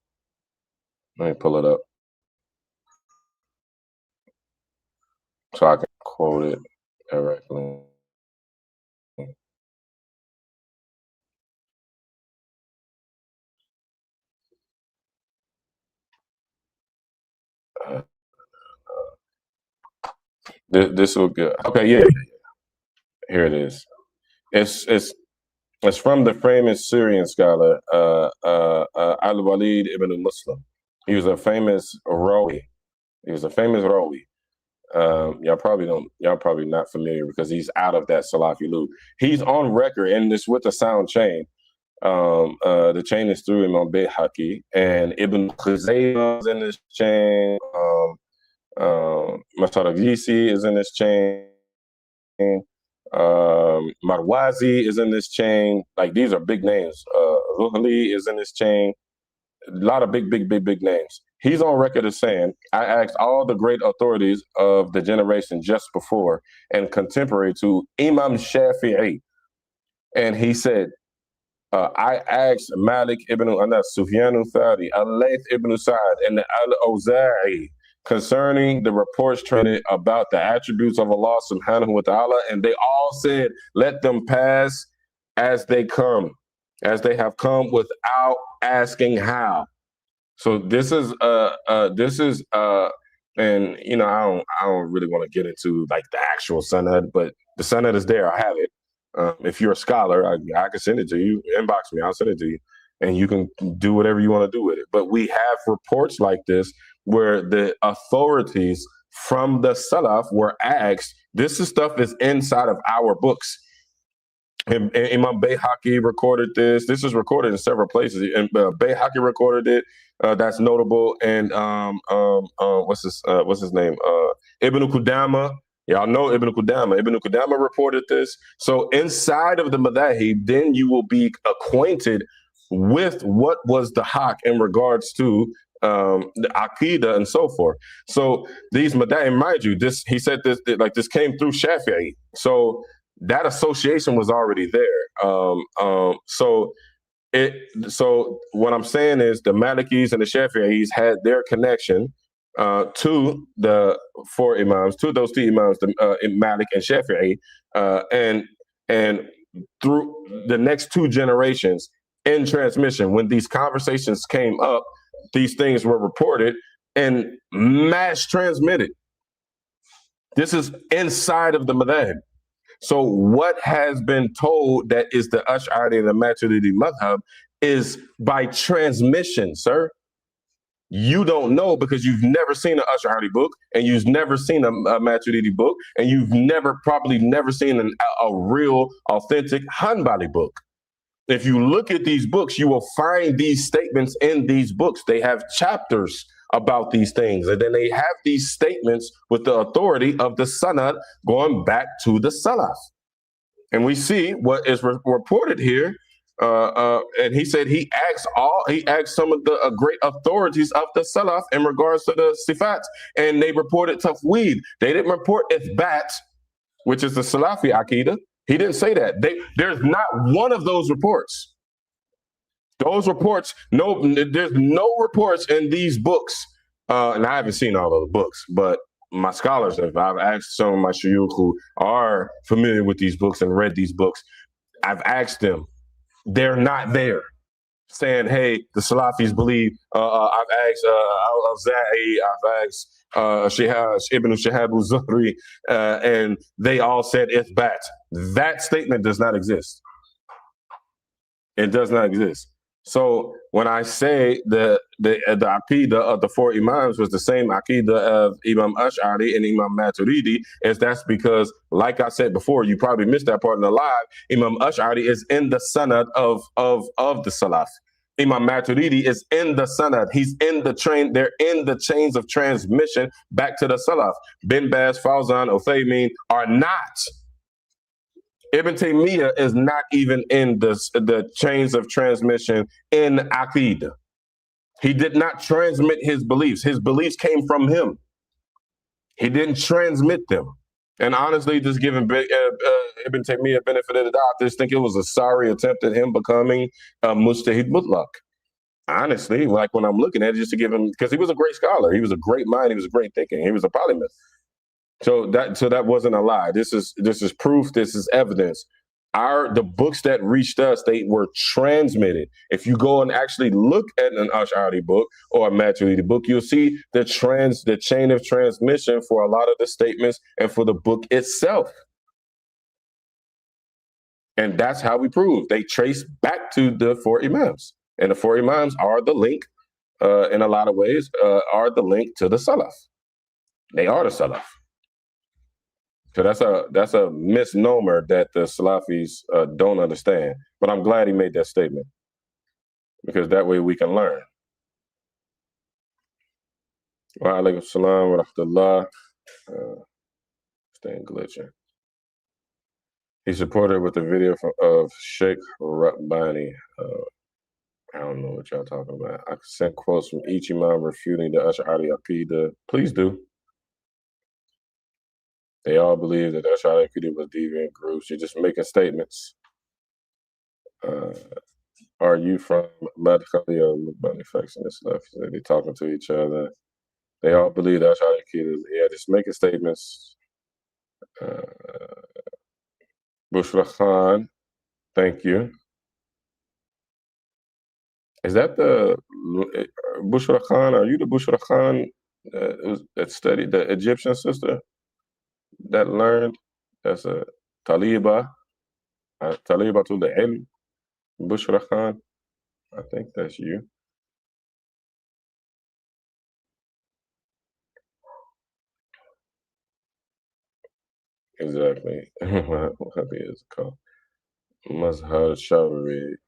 Let me pull it up so I can quote it directly. This will get okay. Yeah, here it is. It's from the famous Syrian scholar Al-Walid ibn Muslim. He was a famous Rawi. Y'all probably not familiar because he's out of that Salafi loop. He's on record, and this with a sound chain. The chain is through Imam Bayhaqi, and Ibn Khuzaymah is in this chain. Mataragisi is in this chain. Marwazi is in this chain. Like, these are big names. Ruhali is in this chain. A lot of big names. He's on record as saying, I asked all the great authorities of the generation just before and contemporary to Imam Shafi'i. And he said, I asked Malik ibn Anas, Sufyan al-Thawri, Al-Layth ibn Sa'd, and Al-Awza'i concerning the reports trended about the attributes of Allah subhanahu wa ta'ala, and they all said, let them pass as they have come without asking how. So this is and you know, I don't really want to get into like the actual sanad, but the sanad is there. I have it. If you're a scholar, I can send it to you. Inbox me, I'll send it to you, and you can do whatever you want to do with it. But we have reports like this where the authorities from the Salaf were asked, this stuff is inside of our books. And Imam Bayhaqi recorded this. This is recorded in several places. And Bayhaqi recorded it. That's notable. And what's his name? Ibn Qudama. Y'all know Ibn Qudama. Ibn Qudama reported this. So inside of the Madahib, then you will be acquainted with what was the haq in regards to the Aqidah and so forth. So these Madahib, mind you, he said this came through Shafi'i. So that association was already there. So So what I'm saying is the Malikis and the Shafi'is had their connection to the four imams, to those two imams, the Malik and Shafi'i, and through the next two generations in transmission, when these conversations came up, these things were reported and mass transmitted. This is inside of the madhab. So what has been told that is the Ash'ari and the Maturidi madhab is by transmission, sir. You don't know because you've never seen an Ash'ari book and you've never seen a Maturidi book and you've probably never seen a real, authentic Hanbali book. If you look at these books, you will find these statements in these books. They have chapters about these things. And then they have these statements with the authority of the Sanad going back to the Salaf. And we see what is reported here. And he said he asked some of the great authorities of the Salaf in regards to the Sifat, and they reported tafweed. They didn't report Ithbat, which is the Salafi Aqidah. He didn't say that. There's not one of those reports. Those reports, there's no reports in these books. And I haven't seen all of the books, but my scholars have. I've asked some of my shuyukh who are familiar with these books and read these books. I've asked them. They're not there. Saying, hey, the Salafis believe. I've asked Al-Awza'i, I've asked Ibn Shihab al-Zuhri, and they all said Ithbat. That statement does not exist. It does not exist. So when I say the Aqidah of the four Imams was the same Aqidah of Imam Ash'ari and Imam Maturidi, that's because, like I said before, you probably missed that part in the live, Imam Ash'ari is in the Sanad of the Salaf. Imam Maturidi is in the Sanad. He's in the train. They're in the chains of transmission back to the Salaf. Bin Baz, Fawzan, Uthaymin are not. Ibn Taymiyyah is not even in the chains of transmission in Aqidah. He did not transmit his beliefs. His beliefs came from him. He didn't transmit them. And honestly, just giving Ibn Taymiyyah benefit of the doubt, I just think it was a sorry attempt at him becoming a Mujtahid Mutlaq. Honestly, like when I'm looking at it, just to give him, because he was a great scholar. He was a great mind. He was a great thinking. He was a polymath. So that wasn't a lie. This is proof. This is evidence. The books that reached us, they were transmitted. If you go and actually look at an Ash'ari book or a Maturidi book, you'll see the chain of transmission for a lot of the statements and for the book itself. And that's how we prove. They trace back to the four Imams. And the four Imams are the link, in a lot of ways, are the link to the Salaf. They are the Salaf. So that's a misnomer that the Salafis don't understand. But I'm glad he made that statement, because that way we can learn. Wa alaikum salam wa rahmatullah. Staying glitching. He supported with a video of Sheikh Rabbani. I don't know what y'all talking about. I can send quotes from each imam refuting the Ash'ari Aqidah. Please do. They all believe that Ash'ari Aqidah was deviant groups. You're just making statements. Are you from Madkhali or manufacturing this stuff? They're talking to each other. They all believe that Ash'ari Aqidah. Yeah, just making statements. Bushra Khan, thank you. Is that the Bushra Khan? Are you the Bushra Khan that studied, the Egyptian sister that learned? That's a Taliba to the Ilm, Bushra Khan. I think that's you. Exactly. What is it called? Mazhar Shawari.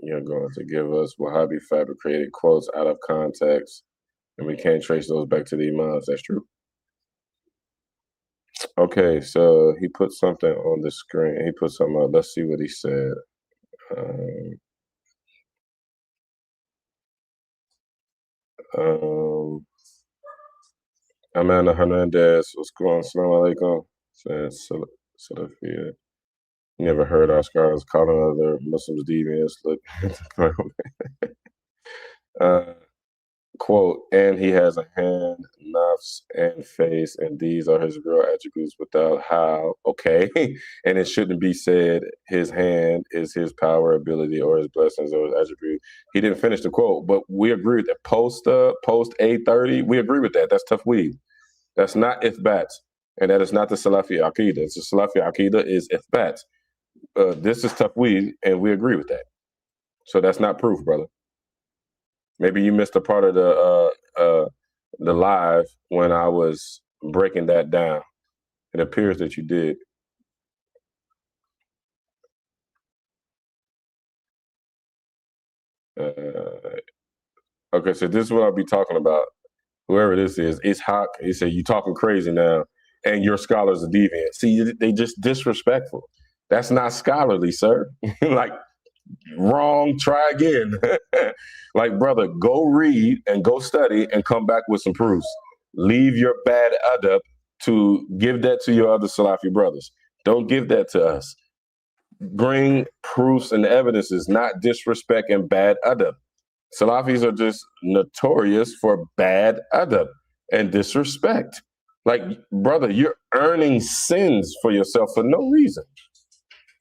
You're going to give us Wahhabi fabricated quotes out of context, and we can't trace those back to the Imams. That's true. Okay, so he put something on the screen. He put something up. Let's see what he said. Amanda Hernandez, what's going on? Assalamu alaikum. Says Salafi. Never heard our scholars calling other Muslims deviants. Look, quote, and he has a hand, nafs, and face, and these are his real attributes without how. Okay. And it shouldn't be said his hand is his power, ability, or his blessings, or his attribute. He didn't finish the quote, but we agree with that. Post A30, we agree with that. That's tafweed. That's not ithbat. And that is not the Salafi Aqidah. The Salafi Aqidah is ithbat. This is tafweed, and we agree with that. So that's not proof, brother. Maybe you missed a part of the live when I was breaking that down. It appears that you did. Okay, so this is what I'll be talking about. Whoever this is, Ishaq, he said, you talking crazy now, and your scholars are deviant. See, they just disrespectful. That's not scholarly, sir. Like, wrong, try again. Like, brother, go read and go study and come back with some proofs. Leave your bad adab to give that to your other Salafi brothers. Don't give that to us. Bring proofs and evidences, not disrespect and bad adab. Salafis are just notorious for bad adab and disrespect. Like, brother, you're earning sins for yourself for no reason.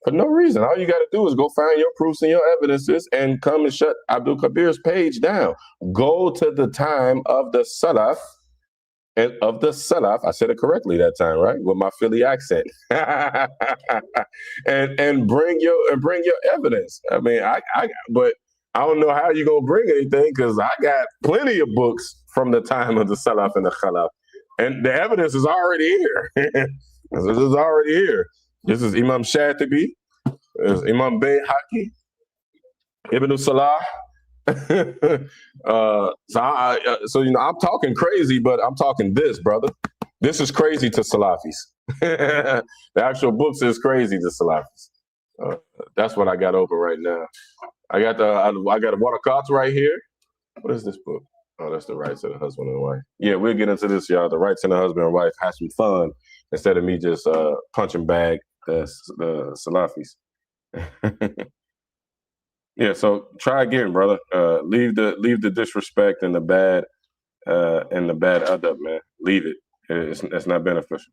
For no reason. All you got to do is go find your proofs and your evidences and come and shut Abdul Kabir's page down. Go to the time of the Salaf, and of the Salaf, I said it correctly that time, right? With my Philly accent. and bring your evidence. I mean, but I don't know how you're gonna bring anything, because I got plenty of books from the time of the Salaf and the Khalaf. And the evidence is already here. This is already here. This is Imam Shatibi, this is Imam Bayhaqi, Ibn Salah. So I'm talking crazy, but I'm talking this, brother. This is crazy to Salafis. The actual books is crazy to Salafis. That's what I got open right now. I got a Warakats right here. What is this book? Oh, that's the rights of the husband and wife. Yeah, we'll get into this, y'all. The rights of the husband and wife. Have some fun instead of me just punching bag the Salafis. Yeah, so try again, brother. Leave the disrespect and the bad adab, man. Leave it. It's not beneficial.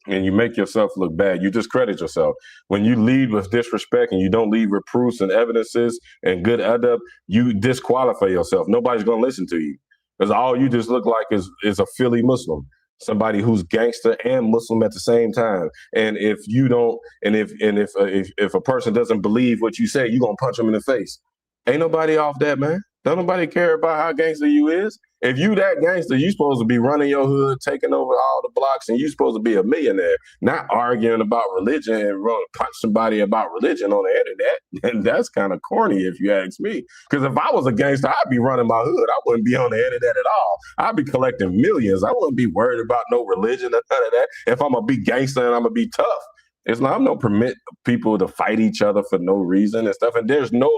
And you make yourself look bad. You discredit yourself. When you lead with disrespect and you don't leave with proofs and evidences and good adab, you disqualify yourself. Nobody's gonna listen to you, because all you just look like is a Philly Muslim, somebody who's gangster and Muslim at the same time. And if you don't, and if a person doesn't believe what you say, you gonna punch them in the face. Ain't nobody off that, man. Don't nobody care about how gangster you is. If you that gangster, you supposed to be running your hood, taking over all the blocks, and you supposed to be a millionaire, not arguing about religion and run punch somebody about religion on the internet. And that's kind of corny, if you ask me. Because if I was a gangster, I'd be running my hood. I wouldn't be on the internet at all. I'd be collecting millions. I wouldn't be worried about no religion or none of that. If I'm a big gangster and I'm gonna be tough. Islam don't permit people to fight each other for no reason and stuff. And there's no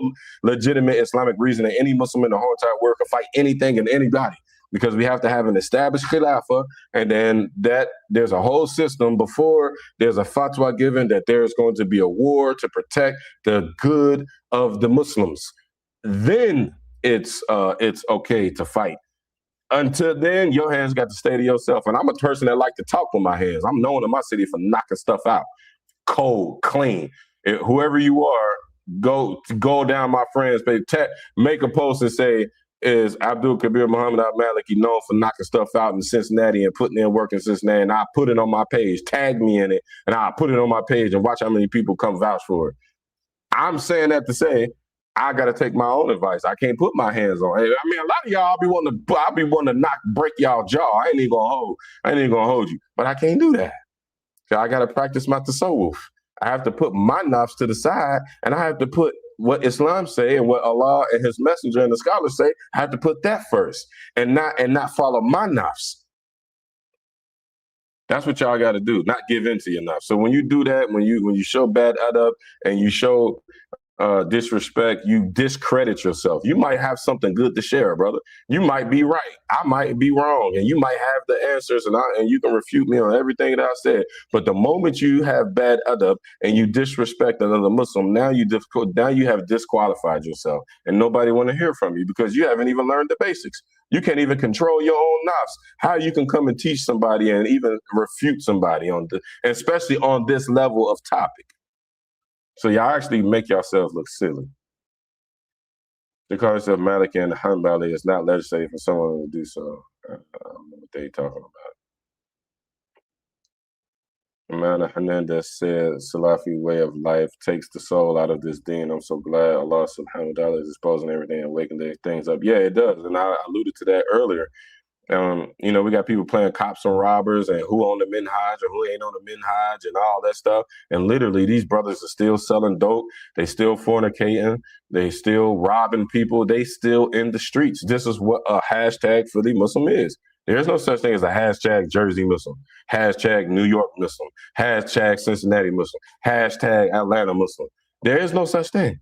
legitimate Islamic reason that any Muslim in the whole entire world can fight anything and anybody, because we have to have an established khilafah, and then that there's a whole system before there's a fatwa given that there's going to be a war to protect the good of the Muslims. Then it's okay to fight. Until then, your hands got to stay to yourself. And I'm a person that like to talk with my hands. I'm known in my city for knocking stuff out. Cold, clean. Whoever you are, go down my friend's page. Make a post and say, is Abdul Kabir Muhammad al-Maliki known for knocking stuff out in Cincinnati and putting in work in Cincinnati? And I'll put it on my page. Tag me in it, and I'll put it on my page and watch how many people come vouch for it. I'm saying that to say, I got to take my own advice. I can't put my hands on. I mean, a lot of y'all, I'll be wanting to break y'all jaw. I ain't even gonna hold you, but I can't do that. I got to practice my tasawwuf. I have to put my nafs to the side, and I have to put what Islam say and what Allah and His Messenger and the scholars say. I have to put that first, and not follow my nafs. That's what y'all got to do. Not give in to your nafs. So when you do that, when you show bad adab and you show disrespect, you discredit yourself. You might have something good to share, brother. You might be right. I might be wrong, and you might have the answers, and you can refute me on everything that I said. But the moment you have bad adab and you disrespect another Muslim, now you have disqualified yourself, and nobody want to hear from you because you haven't even learned the basics. You can't even control your own nafs. How you can come and teach somebody and even refute somebody especially on this level of topic. So y'all actually make yourselves look silly. The call yourself Maliki and Hanbali is not legislative for someone to do so. I don't know what they talking about. Amanda Hernandez said, Salafi way of life takes the soul out of this deen. I'm so glad Allah subhanahu wa ta'ala is exposing everything and waking things up. Yeah, it does. And I alluded to that earlier. We got people playing cops and robbers and who on the minhaj or who ain't on the minhaj and all that stuff. And literally, these brothers are still selling dope. They still fornicating. They still robbing people. They still in the streets. This is what a hashtag Philly Muslim is. There's no such thing as a hashtag Jersey Muslim, hashtag New York Muslim, hashtag Cincinnati Muslim, hashtag Atlanta Muslim. There is no such thing.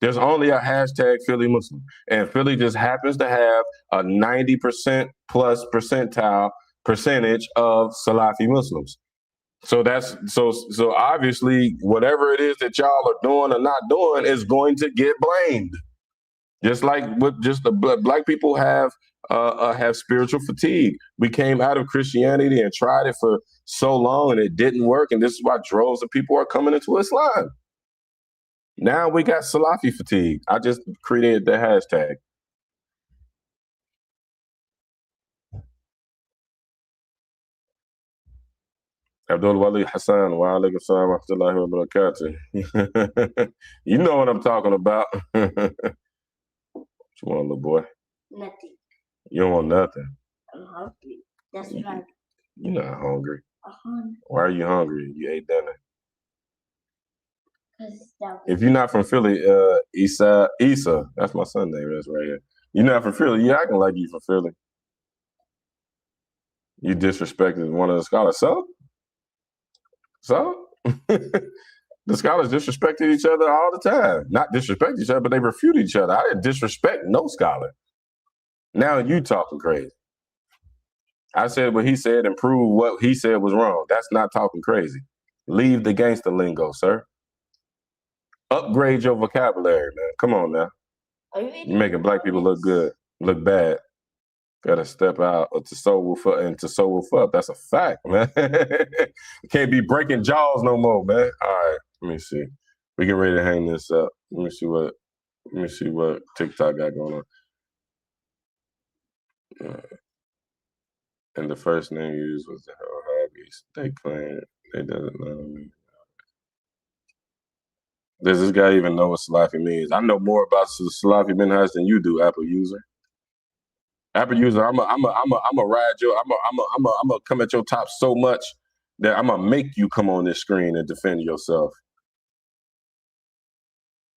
There's only a hashtag Philly Muslim. And Philly just happens to have a 90% plus percentage of Salafi Muslims. So so obviously whatever it is that y'all are doing or not doing is going to get blamed. Just like the black people have spiritual fatigue. We came out of Christianity and tried it for so long and it didn't work. And this is why droves of people are coming into Islam. Now we got Salafi fatigue. I just created the hashtag. Abdul Wali Hassan, wa alaikum salam wa rahmatullahi wa barakatuh. You know what I'm talking about. What you want, little boy? Nothing. You don't want nothing. I'm hungry. That's right. You're not hungry. Uh-huh. Why are you hungry? You ate dinner. Because If you're not from Philly, Isa, that's my son's name. That's right here. You're not from Philly. You acting like you from Philly. You disrespected one of the scholars. So the scholars disrespected each other all the time. Not disrespect each other, but they refute each other. I didn't disrespect no scholar. Now you talking crazy. I said what he said and prove what he said was wrong. That's not talking crazy. Leave the gangster lingo, sir. Upgrade your vocabulary, man. Come on now. You're making black people look good, look bad. Gotta step out to Tasawwuf up. That's a fact, man. Can't be breaking jaws no more, man. All right, let me see. We get ready to hang this up. Let me see what TikTok got going on. And the first name used was the hobbies. They claim they doesn't know me. Does this guy even know what Salafi means? I know more about Salafi minhaj than you do, Apple user. Apple user, I'm a ride you. I'm a come at your top so much that I'm gonna make you come on this screen and defend yourself.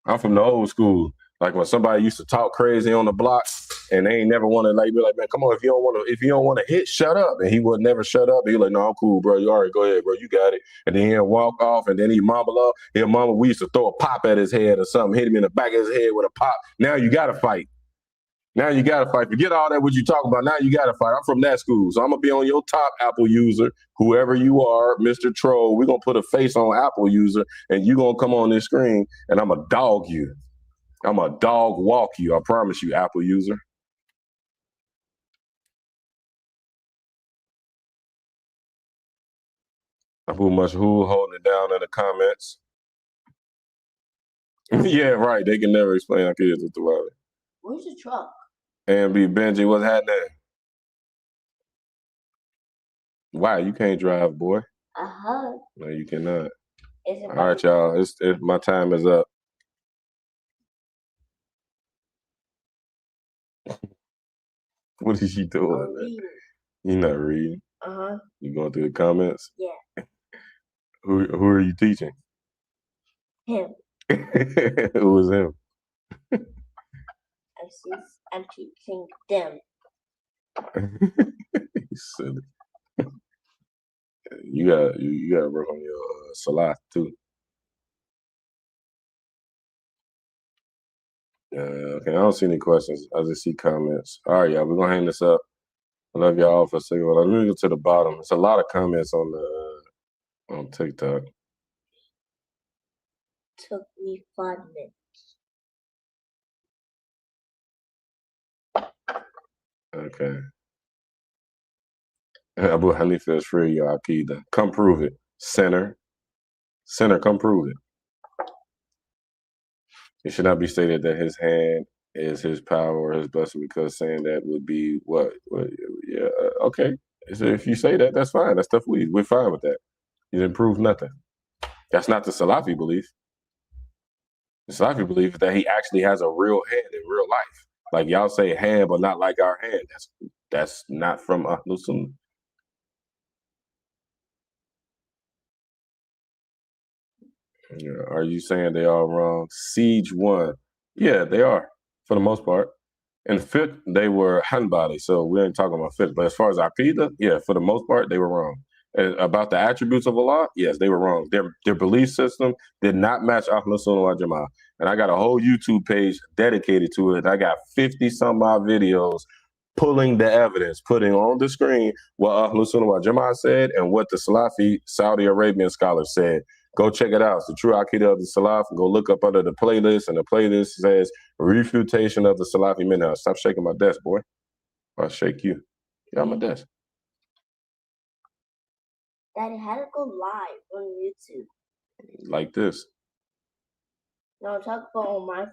I'm from the old school. Like when somebody used to talk crazy on the block and they ain't never want to be like, man, come on, if you don't want to hit, shut up. And he would never shut up. He like, no, I'm cool, bro. You all right, go ahead, bro. You got it. And then he'll walk off and then he mumble up. We used to throw a pop at his head or something, hit him in the back of his head with a pop. Now you gotta fight. Forget all that what you talking about. Now you gotta fight. I'm from that school. So I'm gonna be on your top Apple user, whoever you are, Mr. Troll. We're gonna put a face on Apple user and you gonna come on this screen and I'm gonna dog you. I'm a dog walk you. I promise you, Apple user. Abu Mashhur holding it down in the comments. Yeah, right. They can never explain our kids with the wallet. Where's the truck? And B Benji, what's happening? Why? You can't drive, boy. Uh-huh. No, you cannot. All right, y'all. My time is up. What is she doing? You're not reading. Uh-huh. You going through the comments? Yeah. Who are you teaching? Him. Who is him? I'm teaching them. Silly. You gotta work on your Salah too. Okay, I don't see any questions. I just see comments. All right, y'all, we're gonna hang this up. I love y'all all for a second. Well, let me go to the bottom. It's a lot of comments on the on TikTok. Took me 5 minutes. Okay. Abu Hanifa is free, your Aqidah. Come prove it. Sinner, come prove it. It should not be stated that his hand is his power or his blessing, because saying that would be what yeah, okay. So if you say that, that's fine. That's we're fine with that. You didn't prove nothing. That's not the Salafi belief. The Salafi belief is that he actually has a real hand in real life. Like y'all say hand, but not like our hand. That's not from Ahlus Sunnah. Yeah. Are you saying they are wrong? Siege 1. Yeah, they are, for the most part. In fifth, they were Hanbali, so we ain't talking about fifth. But as far as Aqidah, yeah, for the most part, they were wrong. And about the attributes of Allah, yes, they were wrong. Their belief system did not match Ahlus Sunnah wal Jama'ah. And I got a whole YouTube page dedicated to it. I got 50 some odd videos pulling the evidence, putting on the screen what Ahlus Sunnah wal Jama'ah said and what the Salafi Saudi Arabian scholars said. Go check it out. It's the True Aqidah of the Salaf. Go look up under the playlist, and the playlist says Refutation of the Salafi Minhaj. Stop shaking my desk, boy. I'll shake you. Get out my desk. Daddy, how to go live on YouTube? Like this. No, talk about on my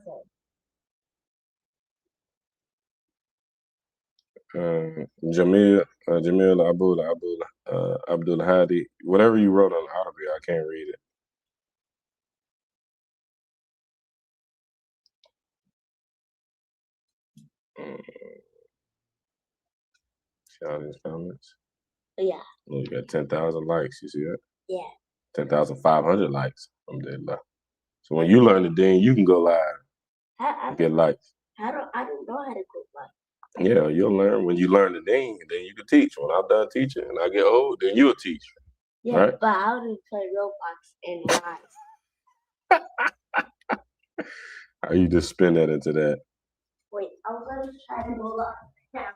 phone. Jamil Abdul Hadi. Whatever you wrote on Arabic, I can't read it. See all these comments? Yeah. Oh, you got 10,000 likes. You see that? Yeah. 10,500 likes. Alhamdulillah. So when you learn the deen, you can go live and get likes. I don't know how to go live. Yeah, you'll learn when you learn the deen, and then you can teach. When I'm done teaching and I get old, then you'll teach. Yeah, right? But how to play Roblox and live? How you just spin that into that? Wait, I'm gonna try to go live now.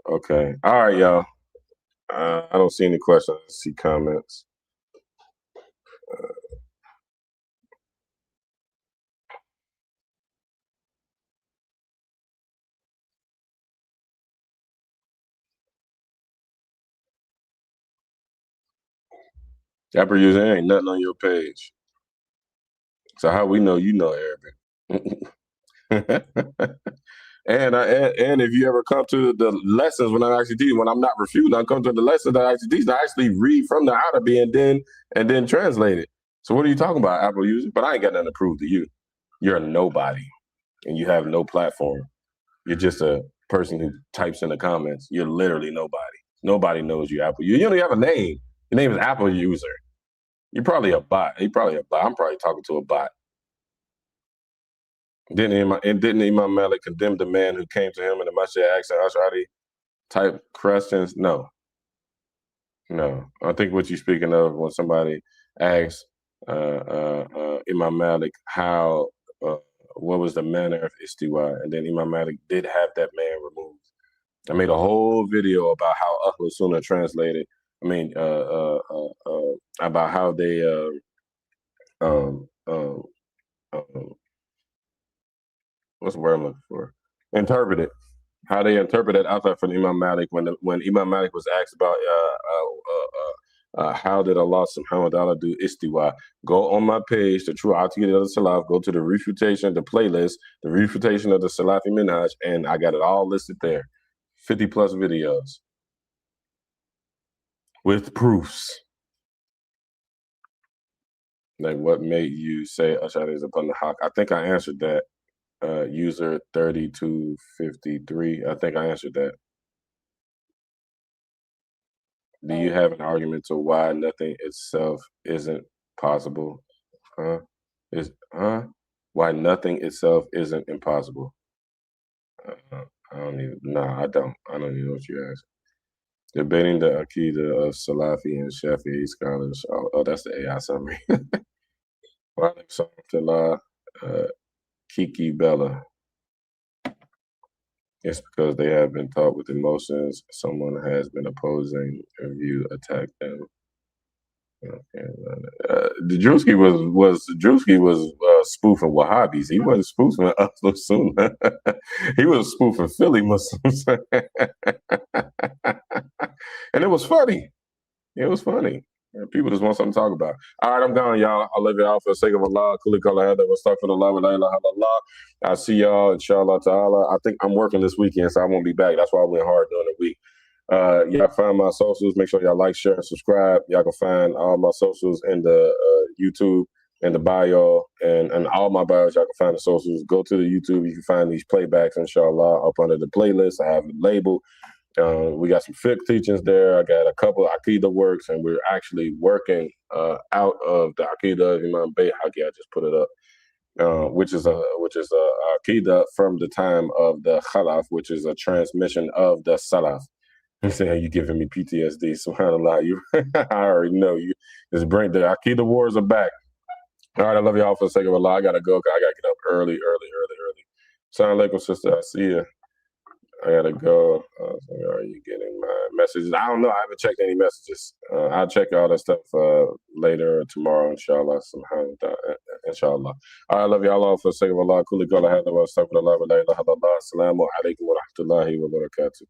Okay. All right, y'all. I don't see any questions. I see comments. Japper user ain't nothing on your page. So how we know you know Arabic? And if you ever come to the lessons when I actually teach, when I'm not refuting, I come to the lessons that I actually teach. I actually read from the Arabic and then translate it. So what are you talking about, Apple user? But I ain't got nothing to prove to you. You're a nobody, and you have no platform. You're just a person who types in the comments. You're literally nobody. Nobody knows you, Apple user. You don't even have a name. Your name is Apple user. You're probably a bot. You're probably a bot. I'm probably talking to a bot. Didn't Imam Malik condemn the man who came to him in the masjid asking Ash'ari type questions? No. I think what you're speaking of when somebody asks Imam Malik how what was the manner of istiwa, and then Imam Malik did have that man removed. I made a whole video about how Ahlul Sunnah translated. I mean, about how they what's the word I'm looking for? Interpreted. How they interpreted outside from Imam Malik when Imam Malik was asked about how did Allah subhanahu wa ta'ala do istiwa. Go on my page, the True Aqidah of the Salaf, go to the refutation, the playlist, the refutation of the Salafi Minhaj, and I got it all listed there. 50 plus videos with proofs. Like what made you say Ash'ari is upon the haq? I think I answered that. User 3253. I think I answered that. Do you have an argument to why nothing itself isn't possible? Why nothing itself isn't impossible? I don't even. Nah, I don't. I don't even know what you asked. Debating the Aqidah of Salafi and Shafi'i scholars. Oh, that's the AI summary. Kiki Bella. It's because they have been taught with emotions. Someone has been opposing a view, attack them. Drewski was spoofing Wahhabis. He wasn't spoofing us Sunnah. He was spoofing Philly Muslims, and it was funny. It was funny. People just want something to talk about. All right, I'm gone, y'all. I love y'all for the sake of Allah. Kuli kala hada wa astaghfirullah wa la ilaha illallah. I'll see y'all, inshallah ta'ala. I think I'm working this weekend, so I won't be back. That's why I went hard during the week. Y'all find my socials. Make sure y'all like, share, and subscribe. Y'all can find all my socials in the YouTube and the bio and all my bios. Y'all can find the socials. Go to the YouTube. You can find these playbacks, inshallah, up under the playlist. I have it labeled. We got some fiqh teachings there. I got a couple of Aqidah works, and we're actually working out of the Aqidah of Imam Bayhaqi. I just put it up, which is a Aqidah from the time of the Khalaf, which is a transmission of the Salaf. You saying you giving me PTSD? Subhanallah, you. I already know you. Just bring the Aqidah wars are back. All right, I love y'all for the sake of Allah. I gotta go. I gotta get up early. Assalamu alaikum, sister. I see you. I gotta go. Are you getting my messages? I don't know. I haven't checked any messages. I'll check all that stuff later or tomorrow, inshallah. Inshallah. All right, I love y'all all for the sake of Allah. Kuli kala hada wa astaghfirullah wa la ilaha illallah. Assalamu alaikum wa rahmatullahi wa barakatuh.